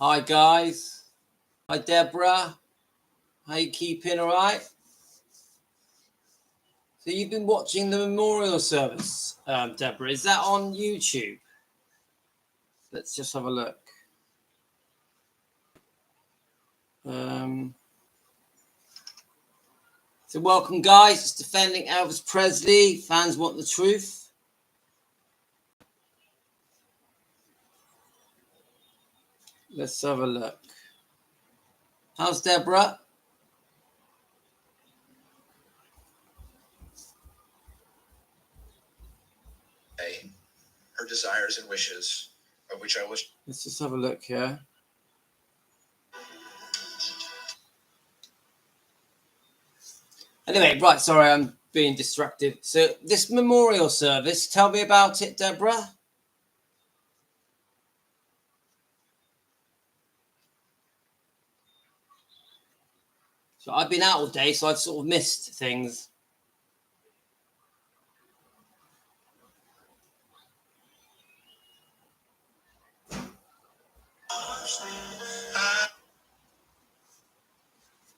Hi guys. Hi Deborah. How you keeping? All right. So you've been watching the memorial service, Deborah. Is that on YouTube? Let's just have a look. So welcome guys. It's defending Elvis Presley. Fans want the truth. Let's have a look. How's Deborah? Her desires and wishes, of which I wish. Let's just have a look here. Anyway, right, sorry, I'm being distracted. So this memorial service, tell me about it, Deborah. So I've been out all day, so I've sort of missed things.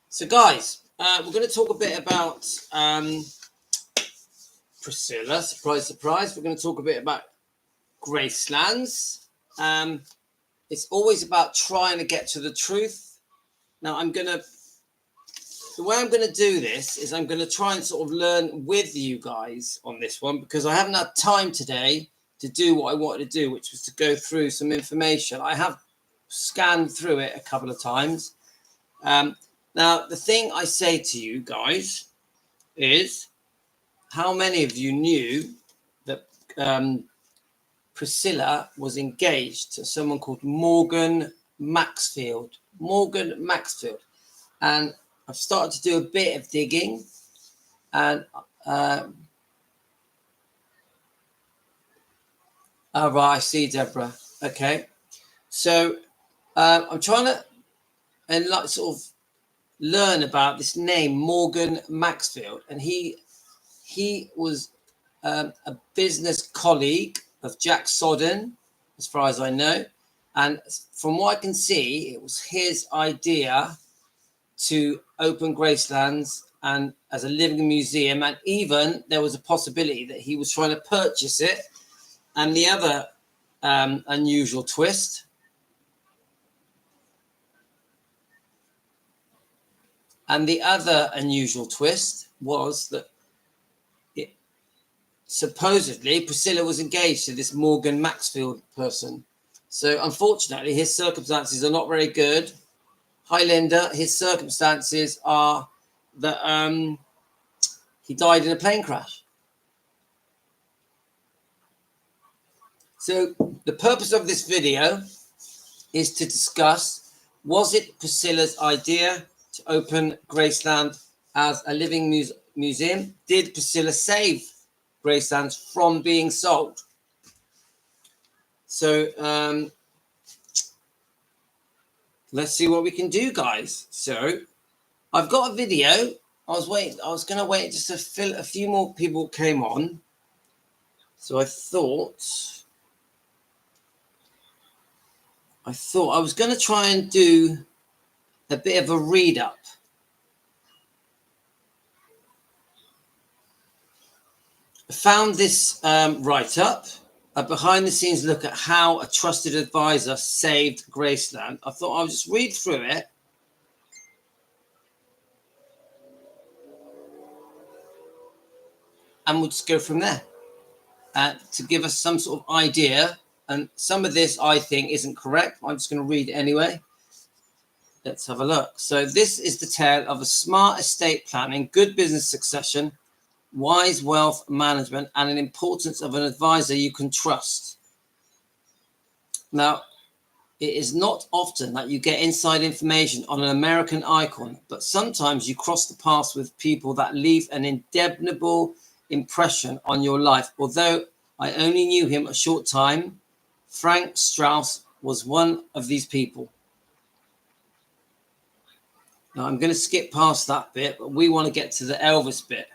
So guys, we're going to talk a bit about Priscilla. Surprise, surprise. We're going to talk a bit about Gracelands. It's always about trying to get to the truth. Now, the way I'm going to do this is I'm going to try and sort of learn with you guys on this one, because I haven't had time today to do what I wanted to do, which was to go through some information. I have scanned through it a couple of times. Now, the thing I say to you guys is, how many of you knew that Priscilla was engaged to someone called Morgan Maxfield? Morgan Maxfield. And I've started to do a bit of digging, and right, I see, Deborah. Okay, so I'm trying to sort of learn about this name, Morgan Maxfield, and he was a business colleague of Jack Sodden, as far as I know, and from what I can see, it was his idea to open Gracelands and as a living museum, and even there was a possibility that he was trying to purchase it. And the other unusual twist was that supposedly Priscilla was engaged to this Morgan Maxfield person. So unfortunately, his circumstances are not very good. Hi, Linda. His circumstances are that he died in a plane crash. So the purpose of this video is to discuss, was it Priscilla's idea to open Graceland as a living museum? Did Priscilla save Graceland from being sold? So let's see what we can do, guys. So I've got a video. I was going to wait just to fill a few more people came on. So I thought I was going to try and do a bit of a read up. I found this write up, a behind the scenes look at how a trusted advisor saved Graceland. I thought I'll just read through it. And we'll just go from there to give us some sort of idea. And some of this I think isn't correct. I'm just going to read it anyway. Let's have a look. So this is the tale of a smart estate planning, good business succession, wise wealth management, and an importance of an advisor you can trust. Now, it is not often that you get inside information on an American icon, but sometimes you cross the paths with people that leave an indelible impression on your life. Although I only knew him a short time, Frank Strauss was one of these people. Now, I'm going to skip past that bit, but we want to get to the Elvis bit.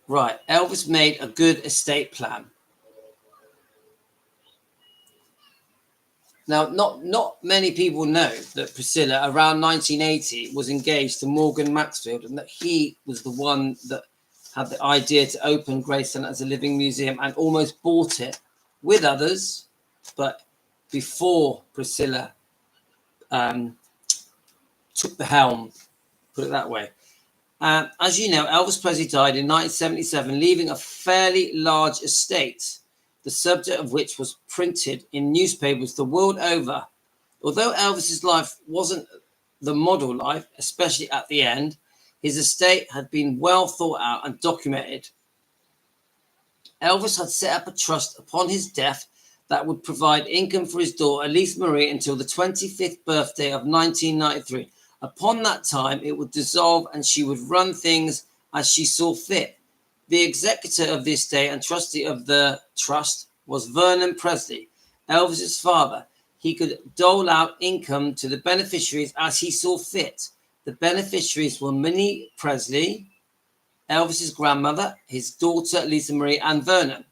Right, Elvis made a good estate plan. Now, not many people know that Priscilla, around 1980, was engaged to Morgan Maxfield, and that he was the one that had the idea to open Graceland as a living museum and almost bought it with others, but before Priscilla took the helm, put it that way. As you know, Elvis Presley died in 1977, leaving a fairly large estate, the subject of which was printed in newspapers the world over. Although Elvis's life wasn't the model life, especially at the end, his estate had been well thought out and documented. Elvis had set up a trust upon his death that would provide income for his daughter, Lisa Marie, until the 25th birthday of 1993. Upon that time, it would dissolve and she would run things as she saw fit. The executor of the estate and trustee of the trust was Vernon Presley, Elvis's father. He could dole out income to the beneficiaries as he saw fit. The beneficiaries were Minnie Presley, Elvis's grandmother, his daughter Lisa Marie, and Vernon.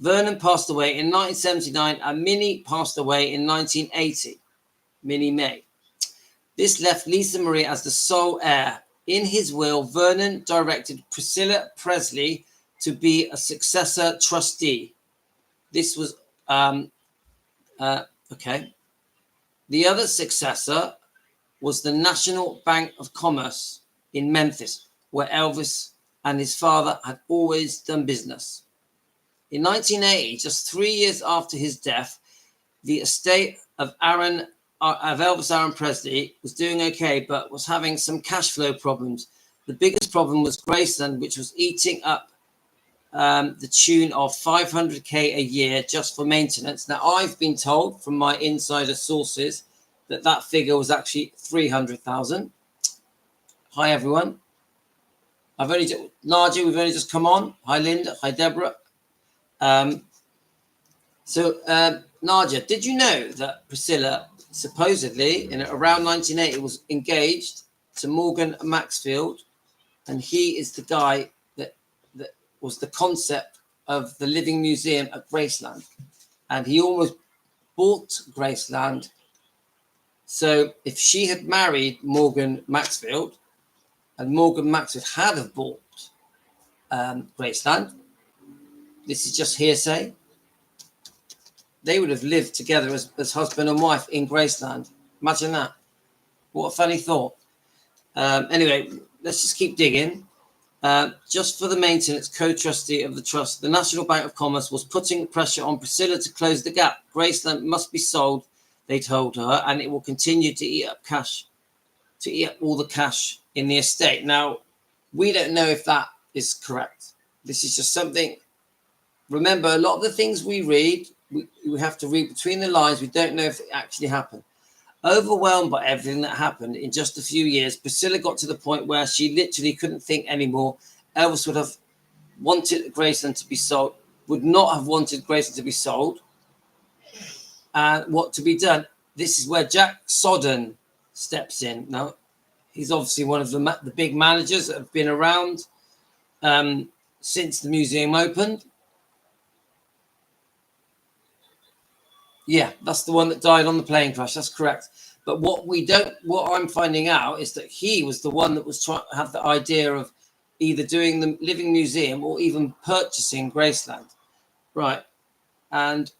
Vernon passed away in 1979 and Minnie passed away in 1980. Minnie May. This left Lisa Marie as the sole heir. In his will, Vernon directed Priscilla Presley to be a successor trustee. This was okay. The other successor was the National Bank of Commerce in Memphis, where Elvis and his father had always done business. In 1980, just 3 years after his death, the estate of Elvis Aaron Presley was doing okay, but was having some cash flow problems. The biggest problem was Graceland, which was eating up the tune of $500K a year just for maintenance. Now, I've been told from my insider sources that that figure was actually $300,000. Hi, everyone. Nadia, we've only just come on. Hi, Linda. Hi, Deborah. Nadia, did you know that Priscilla supposedly in around 1980 was engaged to Morgan Maxfield, and he is the guy that was the concept of the living museum at Graceland, and he almost bought Graceland. So if she had married Morgan Maxfield and Morgan Maxfield had have bought Graceland, this is just hearsay, they would have lived together as husband and wife in Graceland. Imagine that. What a funny thought. Anyway, let's just keep digging. Just for the maintenance, co-trustee of the trust, the National Bank of Commerce was putting pressure on Priscilla to close the gap. Graceland must be sold, they told her, and it will continue to eat up all the cash in the estate. Now, we don't know if that is correct. This is just something. Remember, a lot of the things we read, we have to read between the lines. We don't know if it actually happened. Overwhelmed by everything that happened in just a few years, Priscilla got to the point where she literally couldn't think anymore. Elvis would have wanted Graceland to be sold, would not have wanted Graceland to be sold. And what to be done? This is where Jack Sodden steps in. Now, he's obviously one of the big managers that have been around since the museum opened. Yeah, that's the one that died on the plane crash. That's correct. But what I'm finding out is that he was the one that was trying to have the idea of either doing the living museum or even purchasing Graceland. Right. And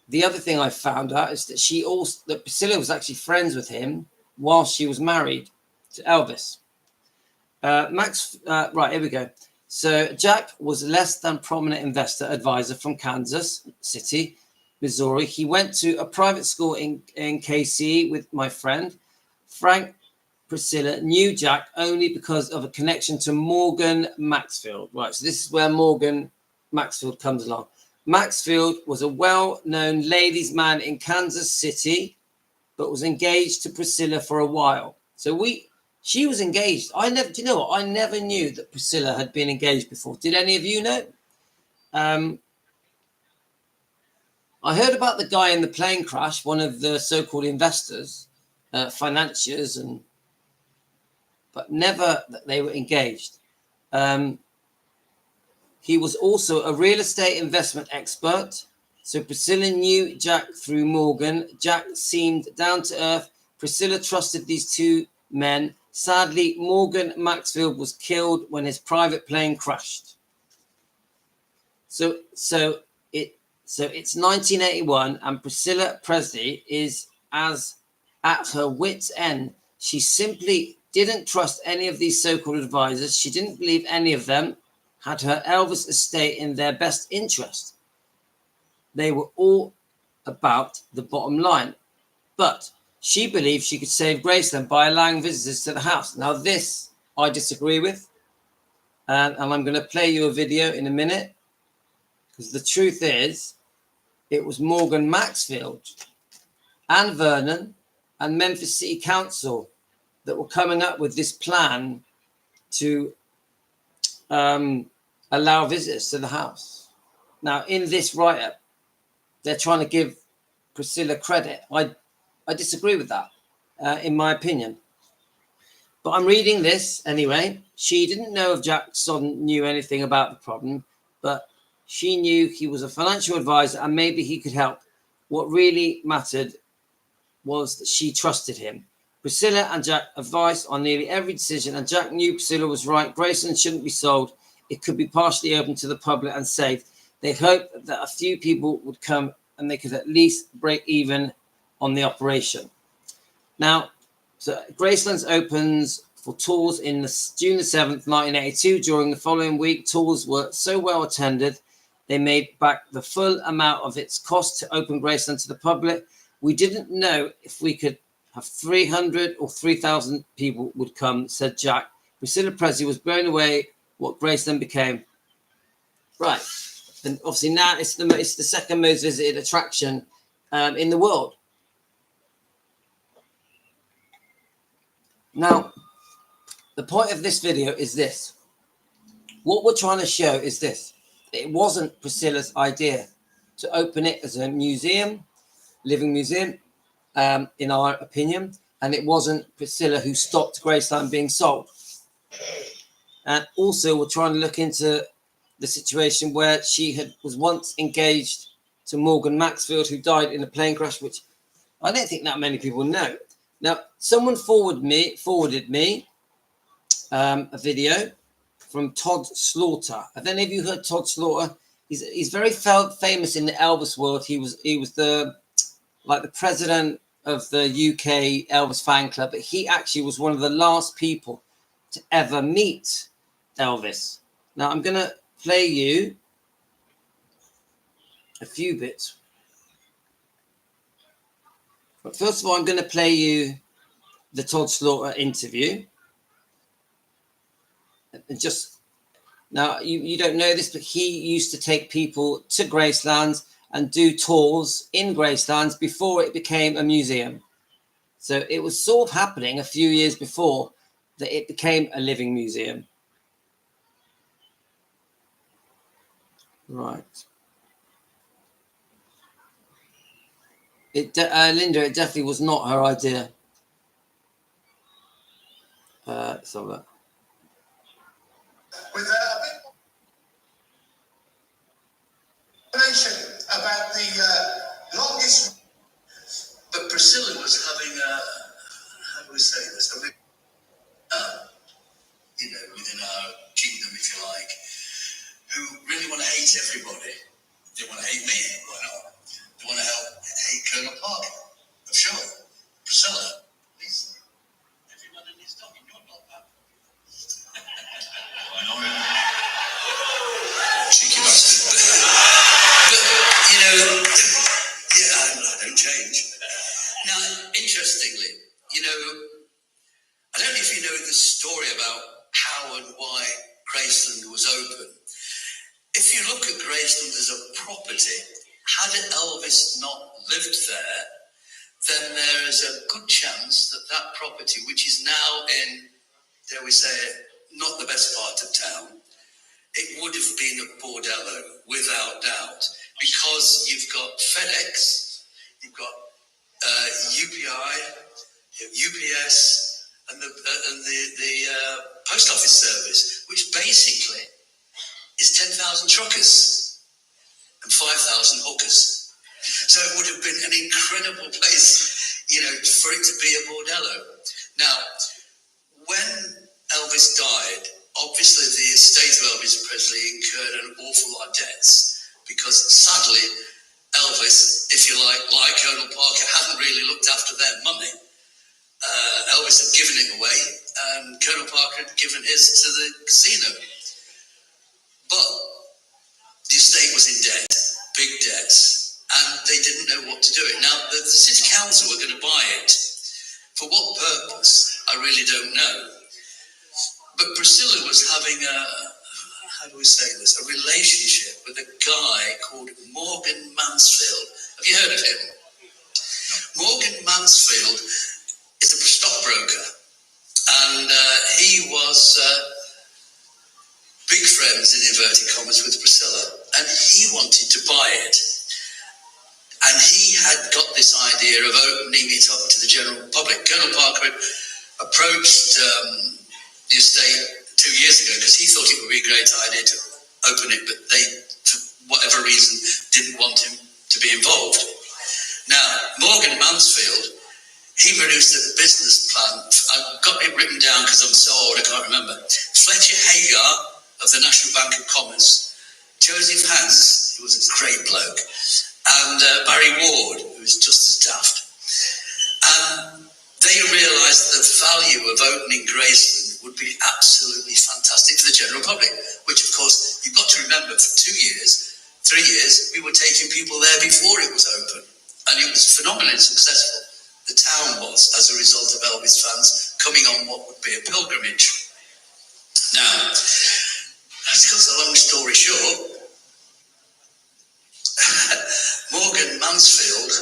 the other thing I found out is that Priscilla was actually friends with him while she was married to Elvis. Right, here we go. So Jack was a less than prominent investor advisor from Kansas City, Missouri. He went to a private school in KC with my friend. Frank Priscilla knew Jack only because of a connection to Morgan Maxfield. Right, so this is where Morgan Maxfield comes along. Maxfield was a well-known ladies' man in Kansas City, but was engaged to Priscilla for a while. So she was engaged. Do you know what? I never knew that Priscilla had been engaged before. Did any of you know? I heard about the guy in the plane crash, one of the so-called investors, financiers, but never that they were engaged. He was also a real estate investment expert, So Priscilla knew Jack through Morgan. Jack seemed down to earth. Priscilla trusted these two men. Sadly, Morgan Maxfield was killed when his private plane crashed. So it's 1981, and Priscilla Presley is at her wit's end. She simply didn't trust any of these so-called advisors. She didn't believe any of them had her Elvis estate in their best interest. They were all about the bottom line. But she believed she could save Graceland by allowing visitors to the house. Now, this I disagree with. And I'm going to play you a video in a minute. Because the truth is, it was Morgan Maxfield and Vernon and Memphis City Council that were coming up with this plan to allow visitors to the house. Now, in this write-up, they're trying to give Priscilla credit. I disagree with that, in my opinion. But I'm reading this anyway. She didn't know if Jackson knew anything about the problem, but she knew he was a financial advisor and maybe he could help. What really mattered was that she trusted him. Priscilla and Jack advised on nearly every decision, and Jack knew Priscilla was right. Graceland shouldn't be sold. It could be partially open to the public and saved. They hoped that a few people would come and they could at least break even on the operation. Now, so Graceland opens for tours in June the 7th, 1982. During the following week, tours were so well attended, they made back the full amount of its cost to open Graceland to the public. We didn't know if we could have 300 or 3,000 people would come, said Jack. Priscilla Presley was blown away what Graceland became. Right. And obviously now it's the second most visited attraction in the world. Now, the point of this video is this. What we're trying to show is this. It wasn't Priscilla's idea to open it as a museum, living museum, in our opinion. And it wasn't Priscilla who stopped Graceland being sold. And also we're trying to look into the situation where she was once engaged to Morgan Maxfield, who died in a plane crash, which I don't think that many people know. Now, someone forwarded me a video from Todd Slaughter. Have any of you heard Todd Slaughter? He's very famous in the Elvis world. He was the president of the UK Elvis fan club, but he actually was one of the last people to ever meet Elvis. Now, I'm going to play you a few bits. But first of all, I'm going to play you the Todd Slaughter interview. And just now, you don't know this, but he used to take people to Graceland and do tours in Graceland before it became a museum. So it was sort of happening a few years before that it became a living museum. Right. Linda, it definitely was not her idea. So that. With a bit more information about the longest. But Priscilla was having a, how do we say this? I mean, within our kingdom, if you like, who really want to hate everybody. They want to hate me. Why not? They want to hate Colonel Parker. I'm sure. Priscilla, please. Everybody needs talking. You're not that. I know. Cheeky bastard. But I don't change. Now, interestingly, I don't know if you know the story about how and why Graceland was open. If you look at Graceland as a property, had Elvis not lived there, then there is a good chance that that property, which is now in, dare we say it, not the best part of town, it would have been a bordello, without doubt, because you've got FedEx, you've got UPI, UPS, and the post office service, which basically is 10,000 truckers and 5,000 hookers. So it would have been an incredible place, you know, for it to be a bordello. Now, when Elvis died, obviously the estate of Elvis Presley incurred an awful lot of debts because sadly, Elvis, if you like Colonel Parker, hadn't really looked after their money. Elvis had given it away and Colonel Parker had given his to the casino. But the estate was in debt, big debts, and they didn't know what to do it. Now, the city council were going to buy it. For what purpose? I really don't know. But Priscilla was having a relationship with a guy called Morgan Maxfield. Have you heard of him? Morgan Maxfield is a stockbroker, and he was big friends, in inverted commas, with Priscilla, and he wanted to buy it. And he had got this idea of opening it up to the general public. Colonel Parker had approached the estate 2 years ago because he thought it would be a great idea to open it, but they, for whatever reason, didn't want him to be involved. Now, Morgan Maxfield, he produced a business plan. I've got it written down because I'm so old I can't remember. Fletcher Hagar of the National Bank of Commerce, Joseph Hans, who was a great bloke, and Barry Ward, who was just as daft. And they realised that the value of opening Graceland would be absolutely fantastic for the general public, which, of course, you've got to remember, for 2 years, 3 years, we were taking people there before it was open. And it was phenomenally successful. The town was, as a result of Elvis fans coming on what would be a pilgrimage. Now, to cut a long story short, Morgan Maxfield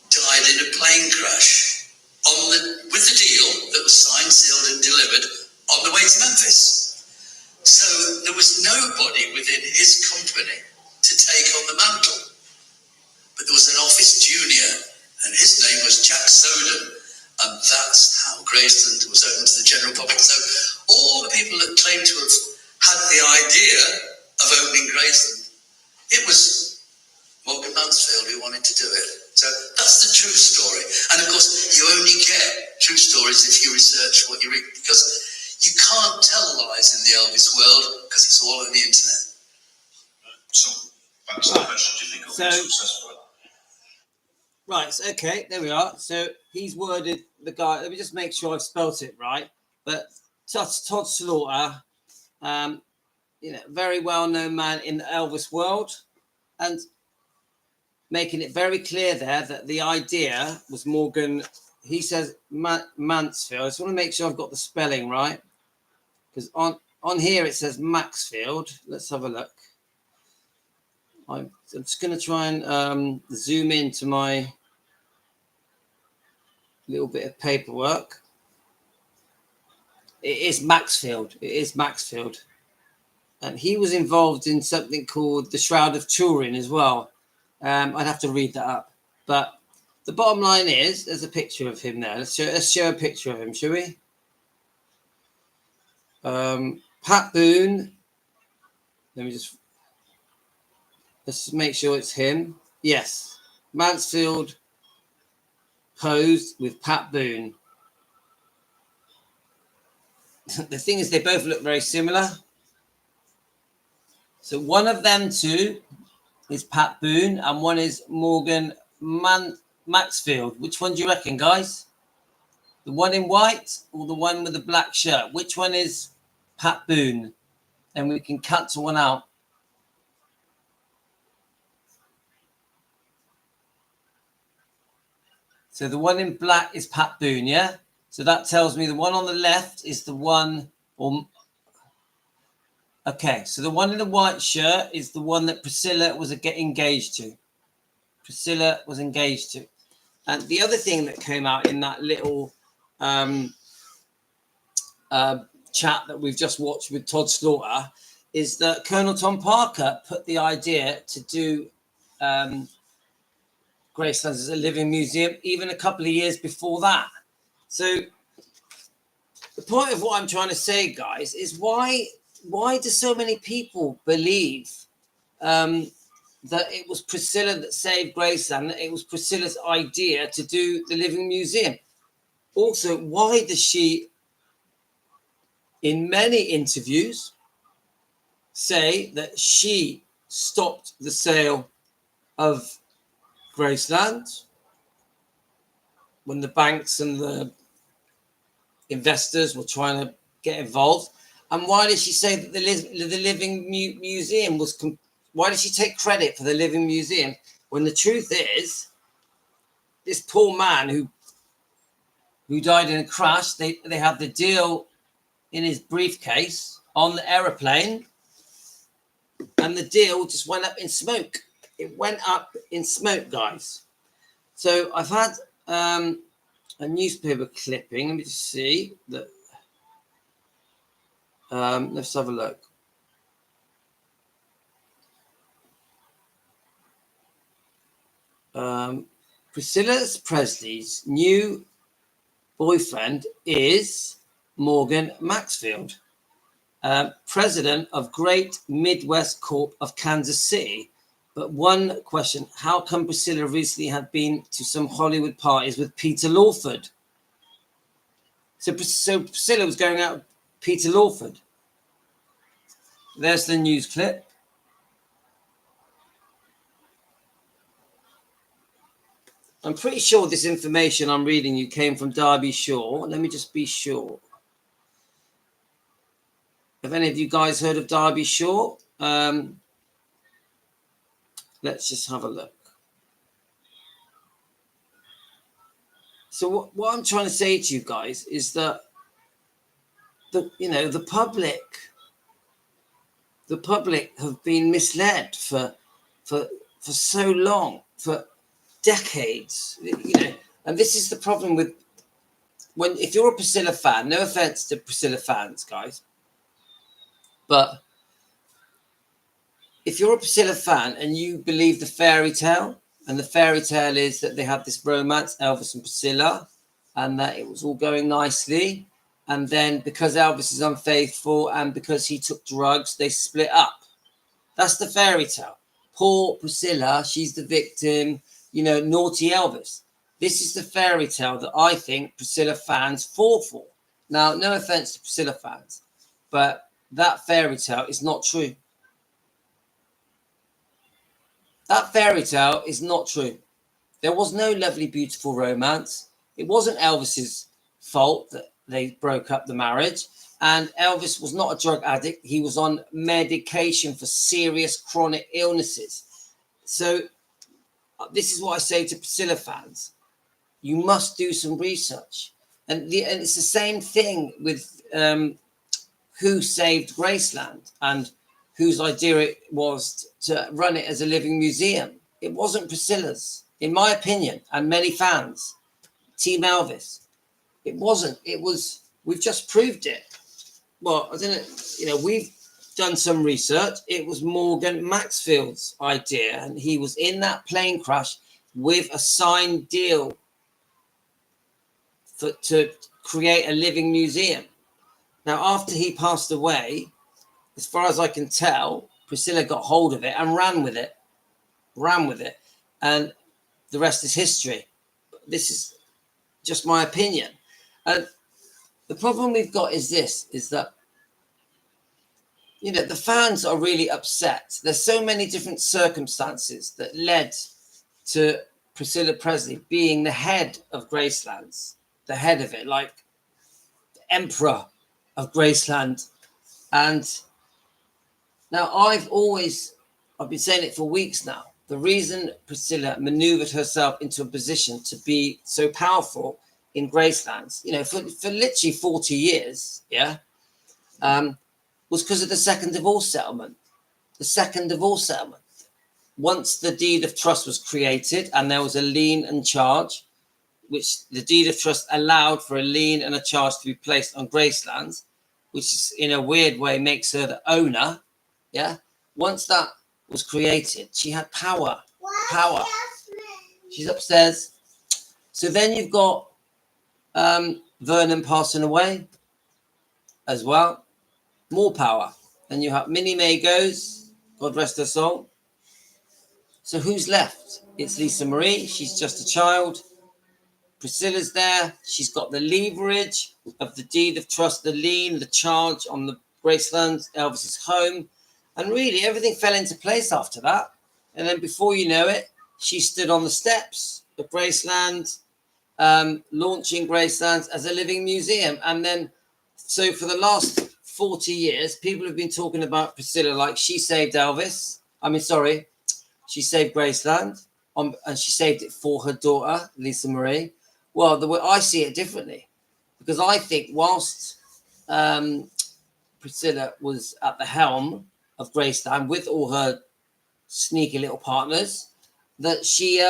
died in a plane crash with the deal that was signed, sealed and delivered on the way to Memphis. So there was nobody within his company to take on the mantle. But there was an office junior, and his name was Jack Soden, and that's how Graceland was open to the general public. So all the people that claim to have had the idea of opening Graceland, it was Morgan Maxfield who wanted to do it. So that's the true story. And of course, you only get true stories if you research what you read, because you can't tell lies in the Elvis world because it's all on the internet. So that's the question. Do you think it'll be successful? Right, so, okay, there we are. So he's worded the guy. Let me just make sure I've spelt it right. But Todd Slaughter, very well-known man in the Elvis world, and making it very clear there that the idea was Morgan. He says Mansfield. I just want to make sure I've got the spelling right, because on here it says Maxfield. Let's have a look. I'm just going to try and zoom into my little bit of paperwork. It is Maxfield. It is Maxfield. And he was involved in something called the Shroud of Turin as well. I'd have to read that up. But the bottom line is, there's a picture of him there. Let's show a picture of him, shall we? Pat Boone. Let's make sure it's him. Yes. Mansfield posed with Pat Boone. The thing is, they both look very similar. So one of them two is Pat Boone and one is Morgan Maxfield. Which one do you reckon, guys? The one in white or the one with the black shirt? Which one is Pat Boone? And we can cut to one out. So the one in black is Pat Boone, yeah? So that tells me the one on the left is the one... Okay, so the one in the white shirt is the one that Priscilla was engaged to. Priscilla was engaged to. And the other thing that came out in that little chat that we've just watched with Todd Slaughter is that Colonel Tom Parker put the idea to do Graceland as a living museum even a couple of years before that. So the point of what I'm trying to say, guys, is why do so many people believe that it was Priscilla that saved Graceland, that it was Priscilla's idea to do the Living Museum. Also, why does she, in many interviews, say that she stopped the sale of Graceland when the banks and the investors were trying to get involved? And why did she say that the Living Museum was... Why did she take credit for the Living Museum when the truth is, this poor man who died in a crash, they had the deal in his briefcase on the aeroplane, and the deal just went up in smoke. It went up in smoke, guys. So I've had a newspaper clipping. Let me just see that. Let's have a look. Priscilla Presley's new boyfriend is Morgan Maxfield, president of Great Midwest Corp of Kansas City. But one question, how come Priscilla recently had been to some Hollywood parties with Peter Lawford? So Priscilla was going out with Peter Lawford. There's the news clip. I'm pretty sure this information I'm reading you came from Derby Shore. Let me just be sure. Have any of you guys heard of Derby Shore? Let's just have a look. So what I'm trying to say to you guys is that the public have been misled for so long, for decades, and this is the problem with if you're a Priscilla fan. No offense to Priscilla fans, guys, but if you're a Priscilla fan and you believe the fairy tale, and the fairy tale is that they have this romance, Elvis and Priscilla, and that it was all going nicely, and then because Elvis is unfaithful and because he took drugs, they split up. That's the fairy tale. Poor Priscilla, she's the victim. Naughty Elvis. This is the fairy tale that I think Priscilla fans fall for. Now, no offense to Priscilla fans, but that fairy tale is not true. That fairy tale is not true. There was no lovely, beautiful romance. It wasn't Elvis's fault that they broke up the marriage. And Elvis was not a drug addict. He was on medication for serious chronic illnesses. So this is what I say to Priscilla fans. You must do some research. And it's the same thing with who saved Graceland and whose idea it was to run it as a living museum. It wasn't Priscilla's, in my opinion, and many fans. Team Elvis. It wasn't. It was, we've just proved it. Well, I don't know, we've done some research. It was Morgan Maxfield's idea, and he was in that plane crash with a signed deal to create a living museum. Now, after he passed away, as far as I can tell, Priscilla got hold of it and ran with it, and the rest is history. This is just my opinion. And the problem we've got is that the fans are really upset. There's so many different circumstances that led to Priscilla Presley being the head of Graceland, the head of it, like the emperor of Graceland. And now I've been saying it for weeks now. The reason Priscilla maneuvered herself into a position to be so powerful in Graceland, for literally 40 years, was because of the second divorce settlement. The second divorce settlement. Once the deed of trust was created and there was a lien and charge, which the deed of trust allowed for a lien and a charge to be placed on Graceland, which is in a weird way makes her the owner. Yeah. Once that was created, she had power. Power. She's upstairs. So then you've got Vernon passing away as well. More power. Then you have Minnie May goes, God rest her soul. So who's left? It's Lisa Marie. She's just a child. Priscilla's there. She's got the leverage of the deed of trust, the lien, the charge on the Graceland, Elvis's home. And really, everything fell into place after that. And then before you know it, she stood on the steps of Graceland, launching Graceland as a living museum. And then, so for the last 40 years, people have been talking about Priscilla like she saved Elvis. She saved Graceland, and she saved it for her daughter, Lisa Marie. Well, the way I see it differently, because I think whilst Priscilla was at the helm of Graceland with all her sneaky little partners, that she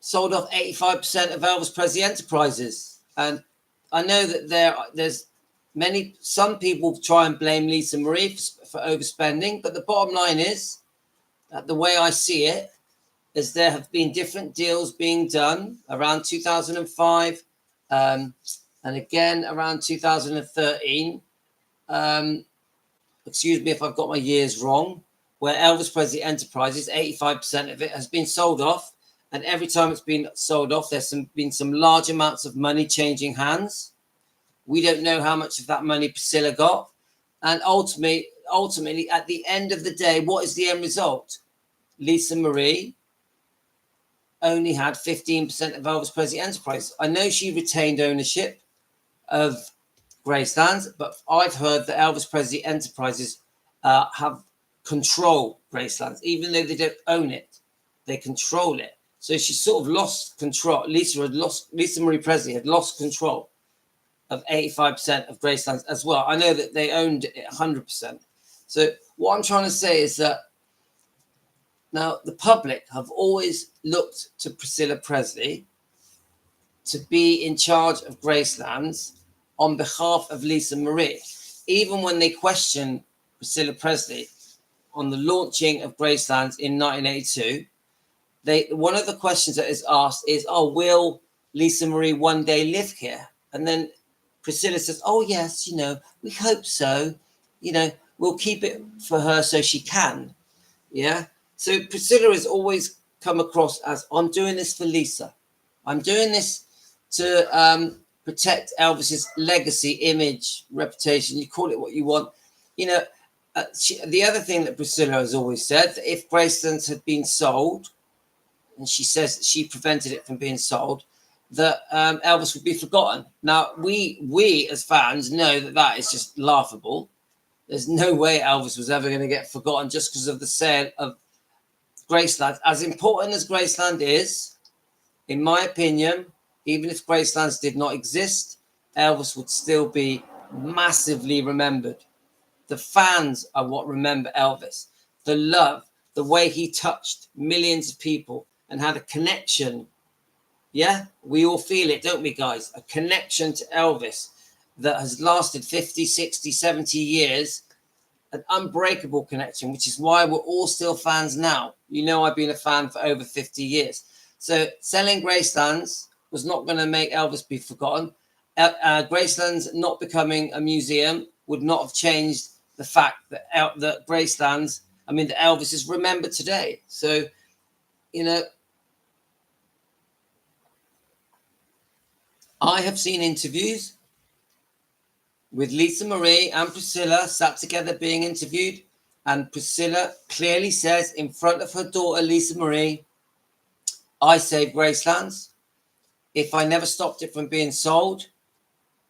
sold off 85% of Elvis Presley Enterprises. And I know that there's some people try and blame Lisa Marie for overspending, but the bottom line is that the way I see it is there have been different deals being done around 2005 and again around 2013. Excuse me if I've got my years wrong, where Elvis Presley Enterprises, 85% of it has been sold off. And every time it's been sold off, there's been some large amounts of money changing hands. We don't know how much of that money Priscilla got. And ultimately, at the end of the day, what is the end result? Lisa Marie only had 15% of Elvis Presley Enterprise. I know she retained ownership of Graceland, but I've heard that Elvis Presley Enterprises have control Graceland, even though they don't own it, they control it. So she sort of lost control. Lisa Marie Presley had lost control of 85% of Graceland as well. I know that they owned it 100%. So what I'm trying to say is that now the public have always looked to Priscilla Presley to be in charge of Graceland on behalf of Lisa Marie. Even when they question Priscilla Presley on the launching of Graceland in 1982, one of the questions that is asked is, will Lisa Marie one day live here? And then Priscilla says, yes, we hope so. We'll keep it for her so she can. Yeah. So Priscilla has always come across as, I'm doing this for Lisa. I'm doing this to protect Elvis's legacy, image, reputation. You call it what you want. The other thing that Priscilla has always said, that if Graceland had been sold, and she says that she prevented it from being sold, that Elvis would be forgotten. Now, we as fans know that is just laughable. There's no way Elvis was ever going to get forgotten just because of the sale of Graceland. As important as Graceland is, in my opinion, even if Graceland did not exist, Elvis would still be massively remembered. The fans are what remember Elvis. The love, the way he touched millions of people and had a connection. Yeah, we all feel it, don't we, guys? A connection to Elvis that has lasted 50, 60, 70 years. An unbreakable connection, which is why we're all still fans now. I've been a fan for over 50 years. So selling Gracelands was not going to make Elvis be forgotten. Graceland's not becoming a museum would not have changed the fact that that Elvis is remembered today. So, I have seen interviews with Lisa Marie and Priscilla sat together being interviewed, and Priscilla clearly says in front of her daughter, Lisa Marie, I saved Gracelands. If I never stopped it from being sold,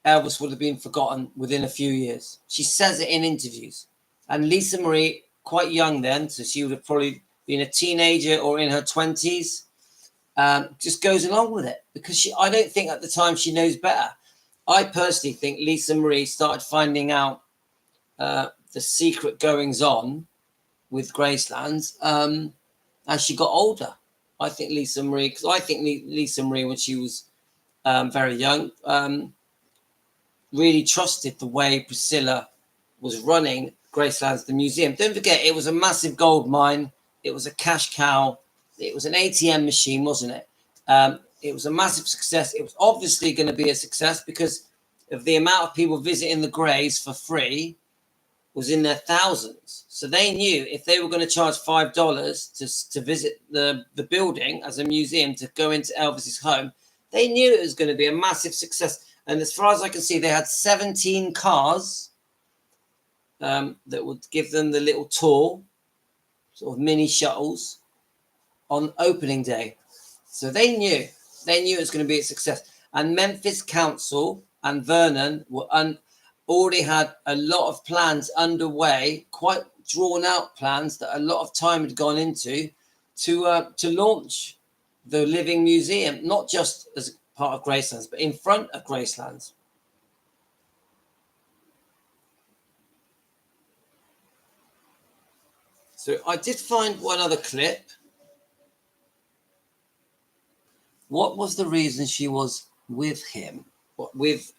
Elvis would have been forgotten within a few years. She says it in interviews. And Lisa Marie, quite young then, so she would have probably been a teenager or in her 20s, just goes along with it because I don't think at the time she knows better. I personally think Lisa Marie started finding out the secret goings on with Graceland as she got older. I think Lisa Marie, when she was very young, really trusted the way Priscilla was running Graceland's the museum. Don't forget, it was a massive gold mine. It was a cash cow. It was an ATM machine, wasn't it? It was a massive success. It was obviously going to be a success because of the amount of people visiting the graves for free was in their thousands. So they knew if they were going to charge $5 to visit the building as a museum to go into Elvis's home, they knew it was going to be a massive success. And as far as I can see, they had 17 cars that would give them the little tour, sort of mini shuttles, on opening day. So they knew it was going to be a success. And Memphis Council and Vernon were already had a lot of plans underway, quite drawn out plans that a lot of time had gone into to launch the Living Museum, not just as part of Graceland, but in front of Graceland. So I did find one other clip. What was the reason she was with him? What with?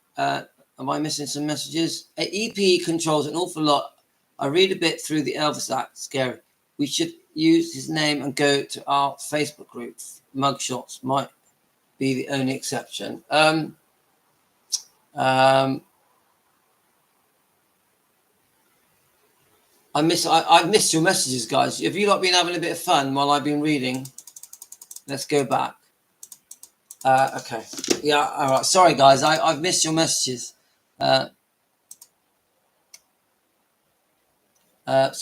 Am I missing some messages? EPE controls an awful lot. I read a bit through the Elvis Act. Scary. We should use his name and go to our Facebook group. Mugshots might be the only exception. I've missed your messages, guys. Have you not been having a bit of fun while I've been reading? Let's go back. Okay. Yeah, all right. Sorry, guys. I've missed your messages. So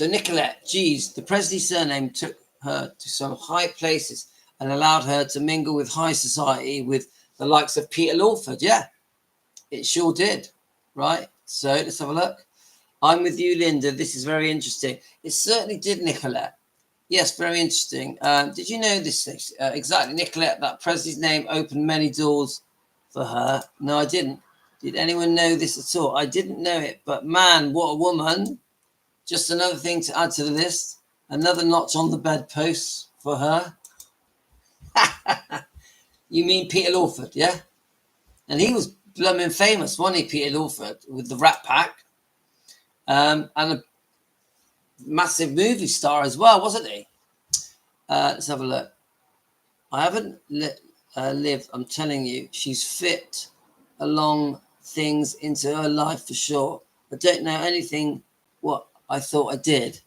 Nicolette, geez, the Presley surname took her to some high places and allowed her to mingle with high society with the likes of Peter Lawford. Yeah, it sure did. Right. So let's have a look. I'm with you, Linda. This is very interesting. It certainly did, Nicolette. Yes, very interesting. Did you know this? Exactly, Nicolette, that Presley's name opened many doors for her. No, I didn't. Did anyone know this at all? I didn't know it, but man, what a woman. Just another thing to add to the list. Another notch on the bedpost for her. You mean Peter Lawford, yeah? And he was blooming famous, wasn't he, Peter Lawford, with the Rat Pack? And a massive movie star as well, wasn't he? Let's have a look. I haven't lived, I'm telling you, she's fit along things into her life for sure. I don't know anything what I thought I did.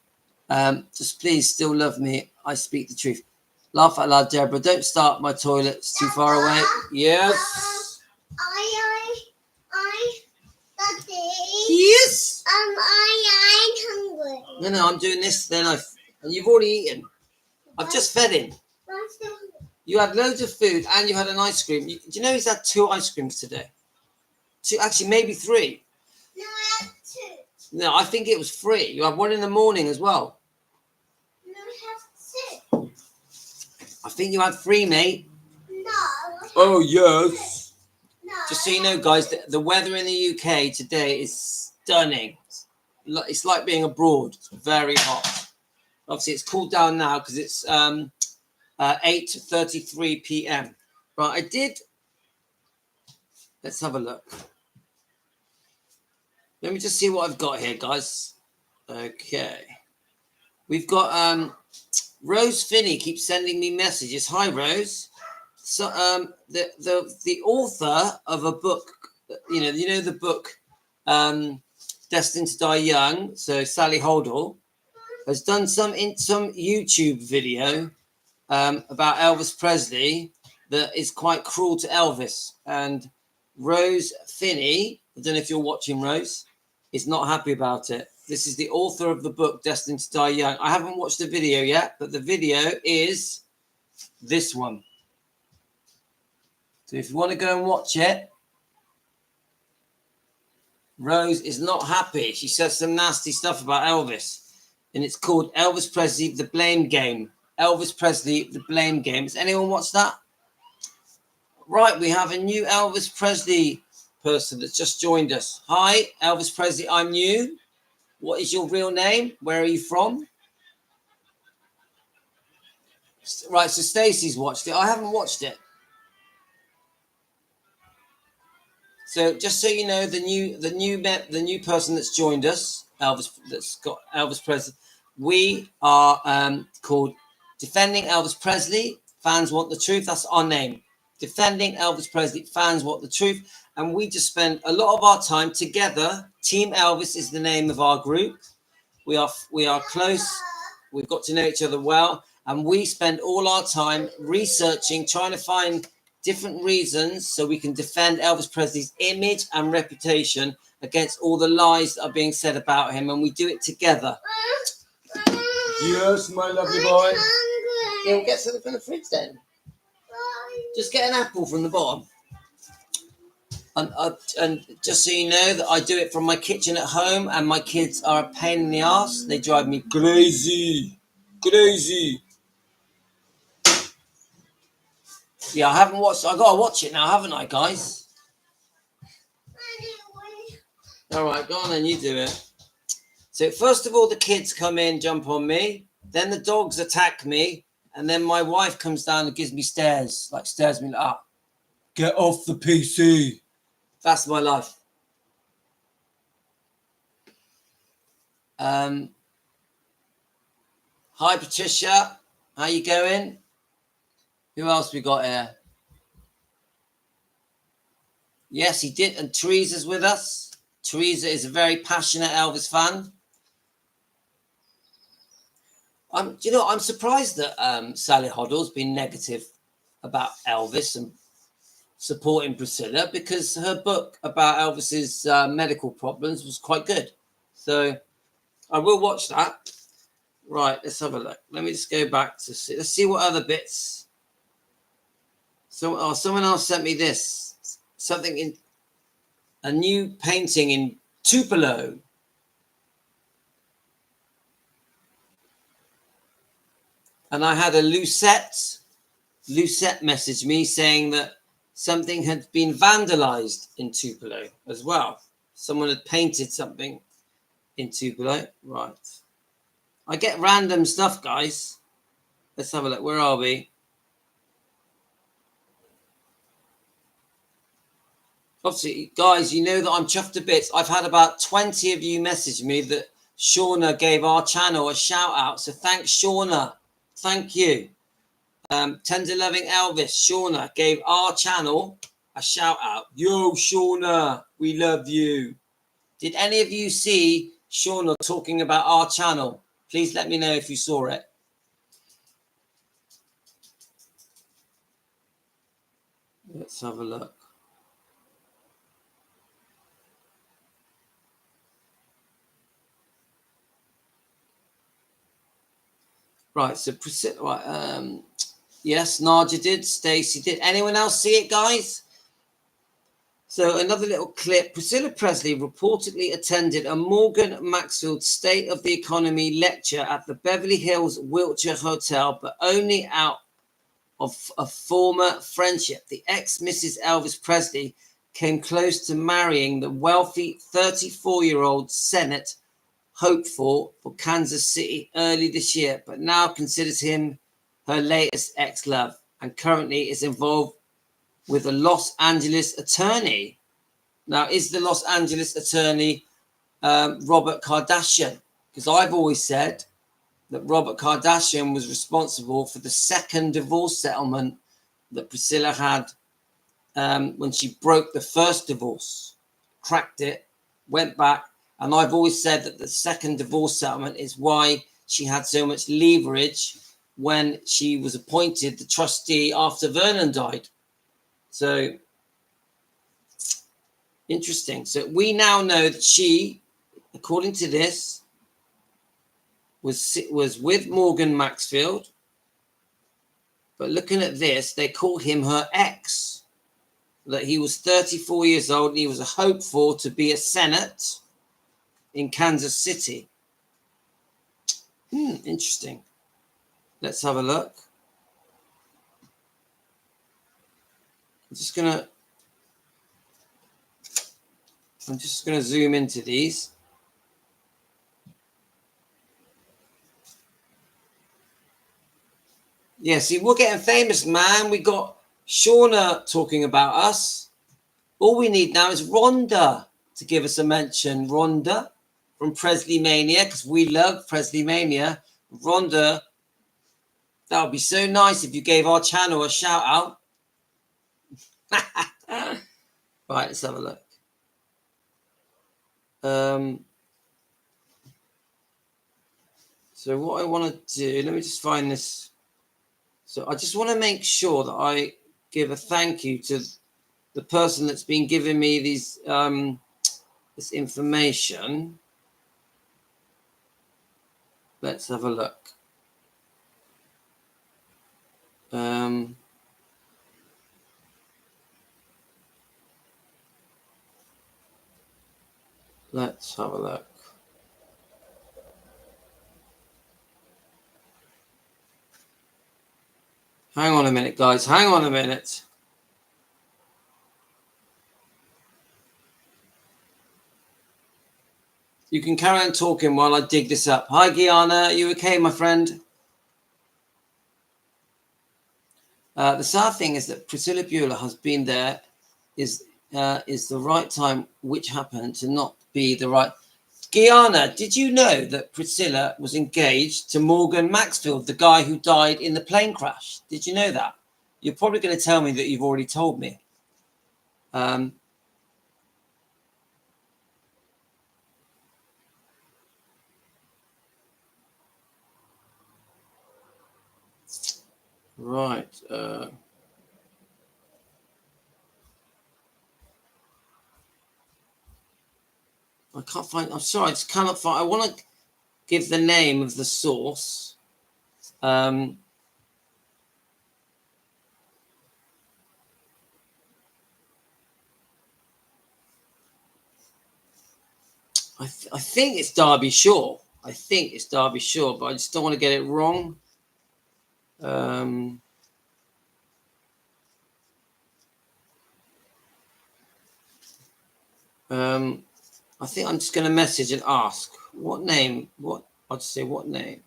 Just please still love me. I speak the truth. Laugh out loud, Deborah. Don't start my toilet. It's too far away. Yes. Daddy. Yes. I ain't hungry. No, I'm doing this. And you've already eaten. I've just fed him. I'm still hungry. You had loads of food and you had an ice cream. Do you know he's had 2 ice creams today? 2, actually, maybe 3. No, I have 2. No, I think it was 3. You had 1 in the morning as well. No, I have 2. I think you had 3, mate. No. Oh, yes. No. Just so you know, guys, the weather in the UK today is stunning. It's like being abroad. It's very hot. Obviously, it's cooled down now because it's 8:33 p.m. Right, let's have a look. Let me just see what I've got here, guys. Okay. We've got Rose Finney keeps sending me messages. Hi, Rose. So the author of a book, you know the book Destined to Die Young, so Sally Holdall, has done some YouTube video about Elvis Presley that is quite cruel to Elvis. And Rose Finney, I don't know if you're watching, Rose, is not happy about it. This is the author of the book Destined to Die Young. I haven't watched the video yet, but the video is this one. So if you want to go and watch it, Rose is not happy. She says some nasty stuff about Elvis. And it's called Elvis Presley, The Blame Game. Elvis Presley, The Blame Game. Has anyone watched that? Right, we have a new Elvis Presley person that's just joined us. Hi, Elvis Presley, I'm new. What is your real name? Where are you from? Right, so Stacey's watched it. I haven't watched it. So just so you know, the new person that's joined us, that's got Elvis Presley. We are called Defending Elvis Presley. Fans Want the Truth. That's our name. Defending Elvis Presley. Fans Want the Truth. And we just spend a lot of our time together. Team Elvis is the name of our group. We are close. We've got to know each other well, and we spend all our time researching, trying to find different reasons so we can defend Elvis Presley's image and reputation against all the lies that are being said about him, and we do it together. Yes, my lovely boy. Yeah, we'll get something from the fridge then. Just get an apple from the bottom. And just so you know that I do it from my kitchen at home, and my kids are a pain in the ass. They drive me crazy. Crazy. Yeah, I haven't watched. I gotta watch it now, haven't I, guys? All right, go on then. You do it. So first of all, the kids come in, jump on me. Then the dogs attack me, and then my wife comes down and gives me stares me like, get off the PC. That's my life. Hi, Patricia. How you going? Who else we got here? Yes, he did. And Teresa's with us. Teresa is a very passionate Elvis fan. I'm surprised that Sally Hoddle's been negative about Elvis and supporting Priscilla, because her book about Elvis's medical problems was quite good. So I will watch that. Right, let's have a look. Let me just go back to see. Let's see what other bits. So, someone else sent me this. Something in a new painting in Tupelo. And I had a Lucette message me saying that something had been vandalized in Tupelo as well. Someone had painted something in Tupelo. Right. I get random stuff, guys. Let's have a look. Where are we? Obviously, guys, you know that I'm chuffed to bits. I've had about 20 of you message me that Shauna gave our channel a shout out. So thanks, Shauna. Thank you. Tender Loving Elvis, Shauna gave our channel a shout out. Yo, Shauna, we love you. Did any of you see Shauna talking about our channel? Please let me know if you saw it. Let's have a look. Right, so Priscilla, right, yes, Nadia did, Stacey did. Anyone else see it, guys? So another little clip. Priscilla Presley reportedly attended a Morgan Maxfield State of the Economy lecture at the Beverly Hills Wilshire Hotel, but only out of a former friendship. The ex-Mrs. Elvis Presley came close to marrying the wealthy 34-year-old Senate hopeful for Kansas City early this year, but now considers him her latest ex-love and currently is involved with a Los Angeles attorney. Now, is the Los Angeles attorney Robert Kardashian? Because I've always said that Robert Kardashian was responsible for the second divorce settlement that Priscilla had when she broke the first divorce, cracked it, went back. And I've always said that the second divorce settlement is why she had so much leverage when she was appointed the trustee after Vernon died. So, interesting. So we now know that she, according to this, was with Morgan Maxfield. But looking at this, they call him her ex. That he was 34 years old and he was a hopeful to be a Senate in Kansas City. Interesting. Let's have a look. I'm just gonna zoom into these. Yeah, see, we're getting famous, man. We got Shauna talking about us. All we need now is Rhonda to give us a mention. Rhonda from Presley Mania, because we love Presley Mania. Rhonda, that would be so nice if you gave our channel a shout out. Right, let's have a look. So what I want to do, let me just find this. So I just want to make sure that I give a thank you to the person that's been giving me these this information. Let's have a look. Let's have a look. Hang on a minute, guys. Hang on a minute. You can carry on talking while I dig this up. Hi, Gianna. Are you okay, my friend? The sad thing is that Priscilla Bueller has been there. Is the right time, which happened to not be the right. Gianna, did you know that Priscilla was engaged to Morgan Maxfield, the guy who died in the plane crash? Did you know that? You're probably going to tell me that you've already told me. Right. I can't find. I'm sorry, I just cannot find. I want to give the name of the source. I think it's Derby Shore. I think it's Derby Shore, but I just don't want to get it wrong. I think I'm just going to message and ask what name. What I'll just say what name.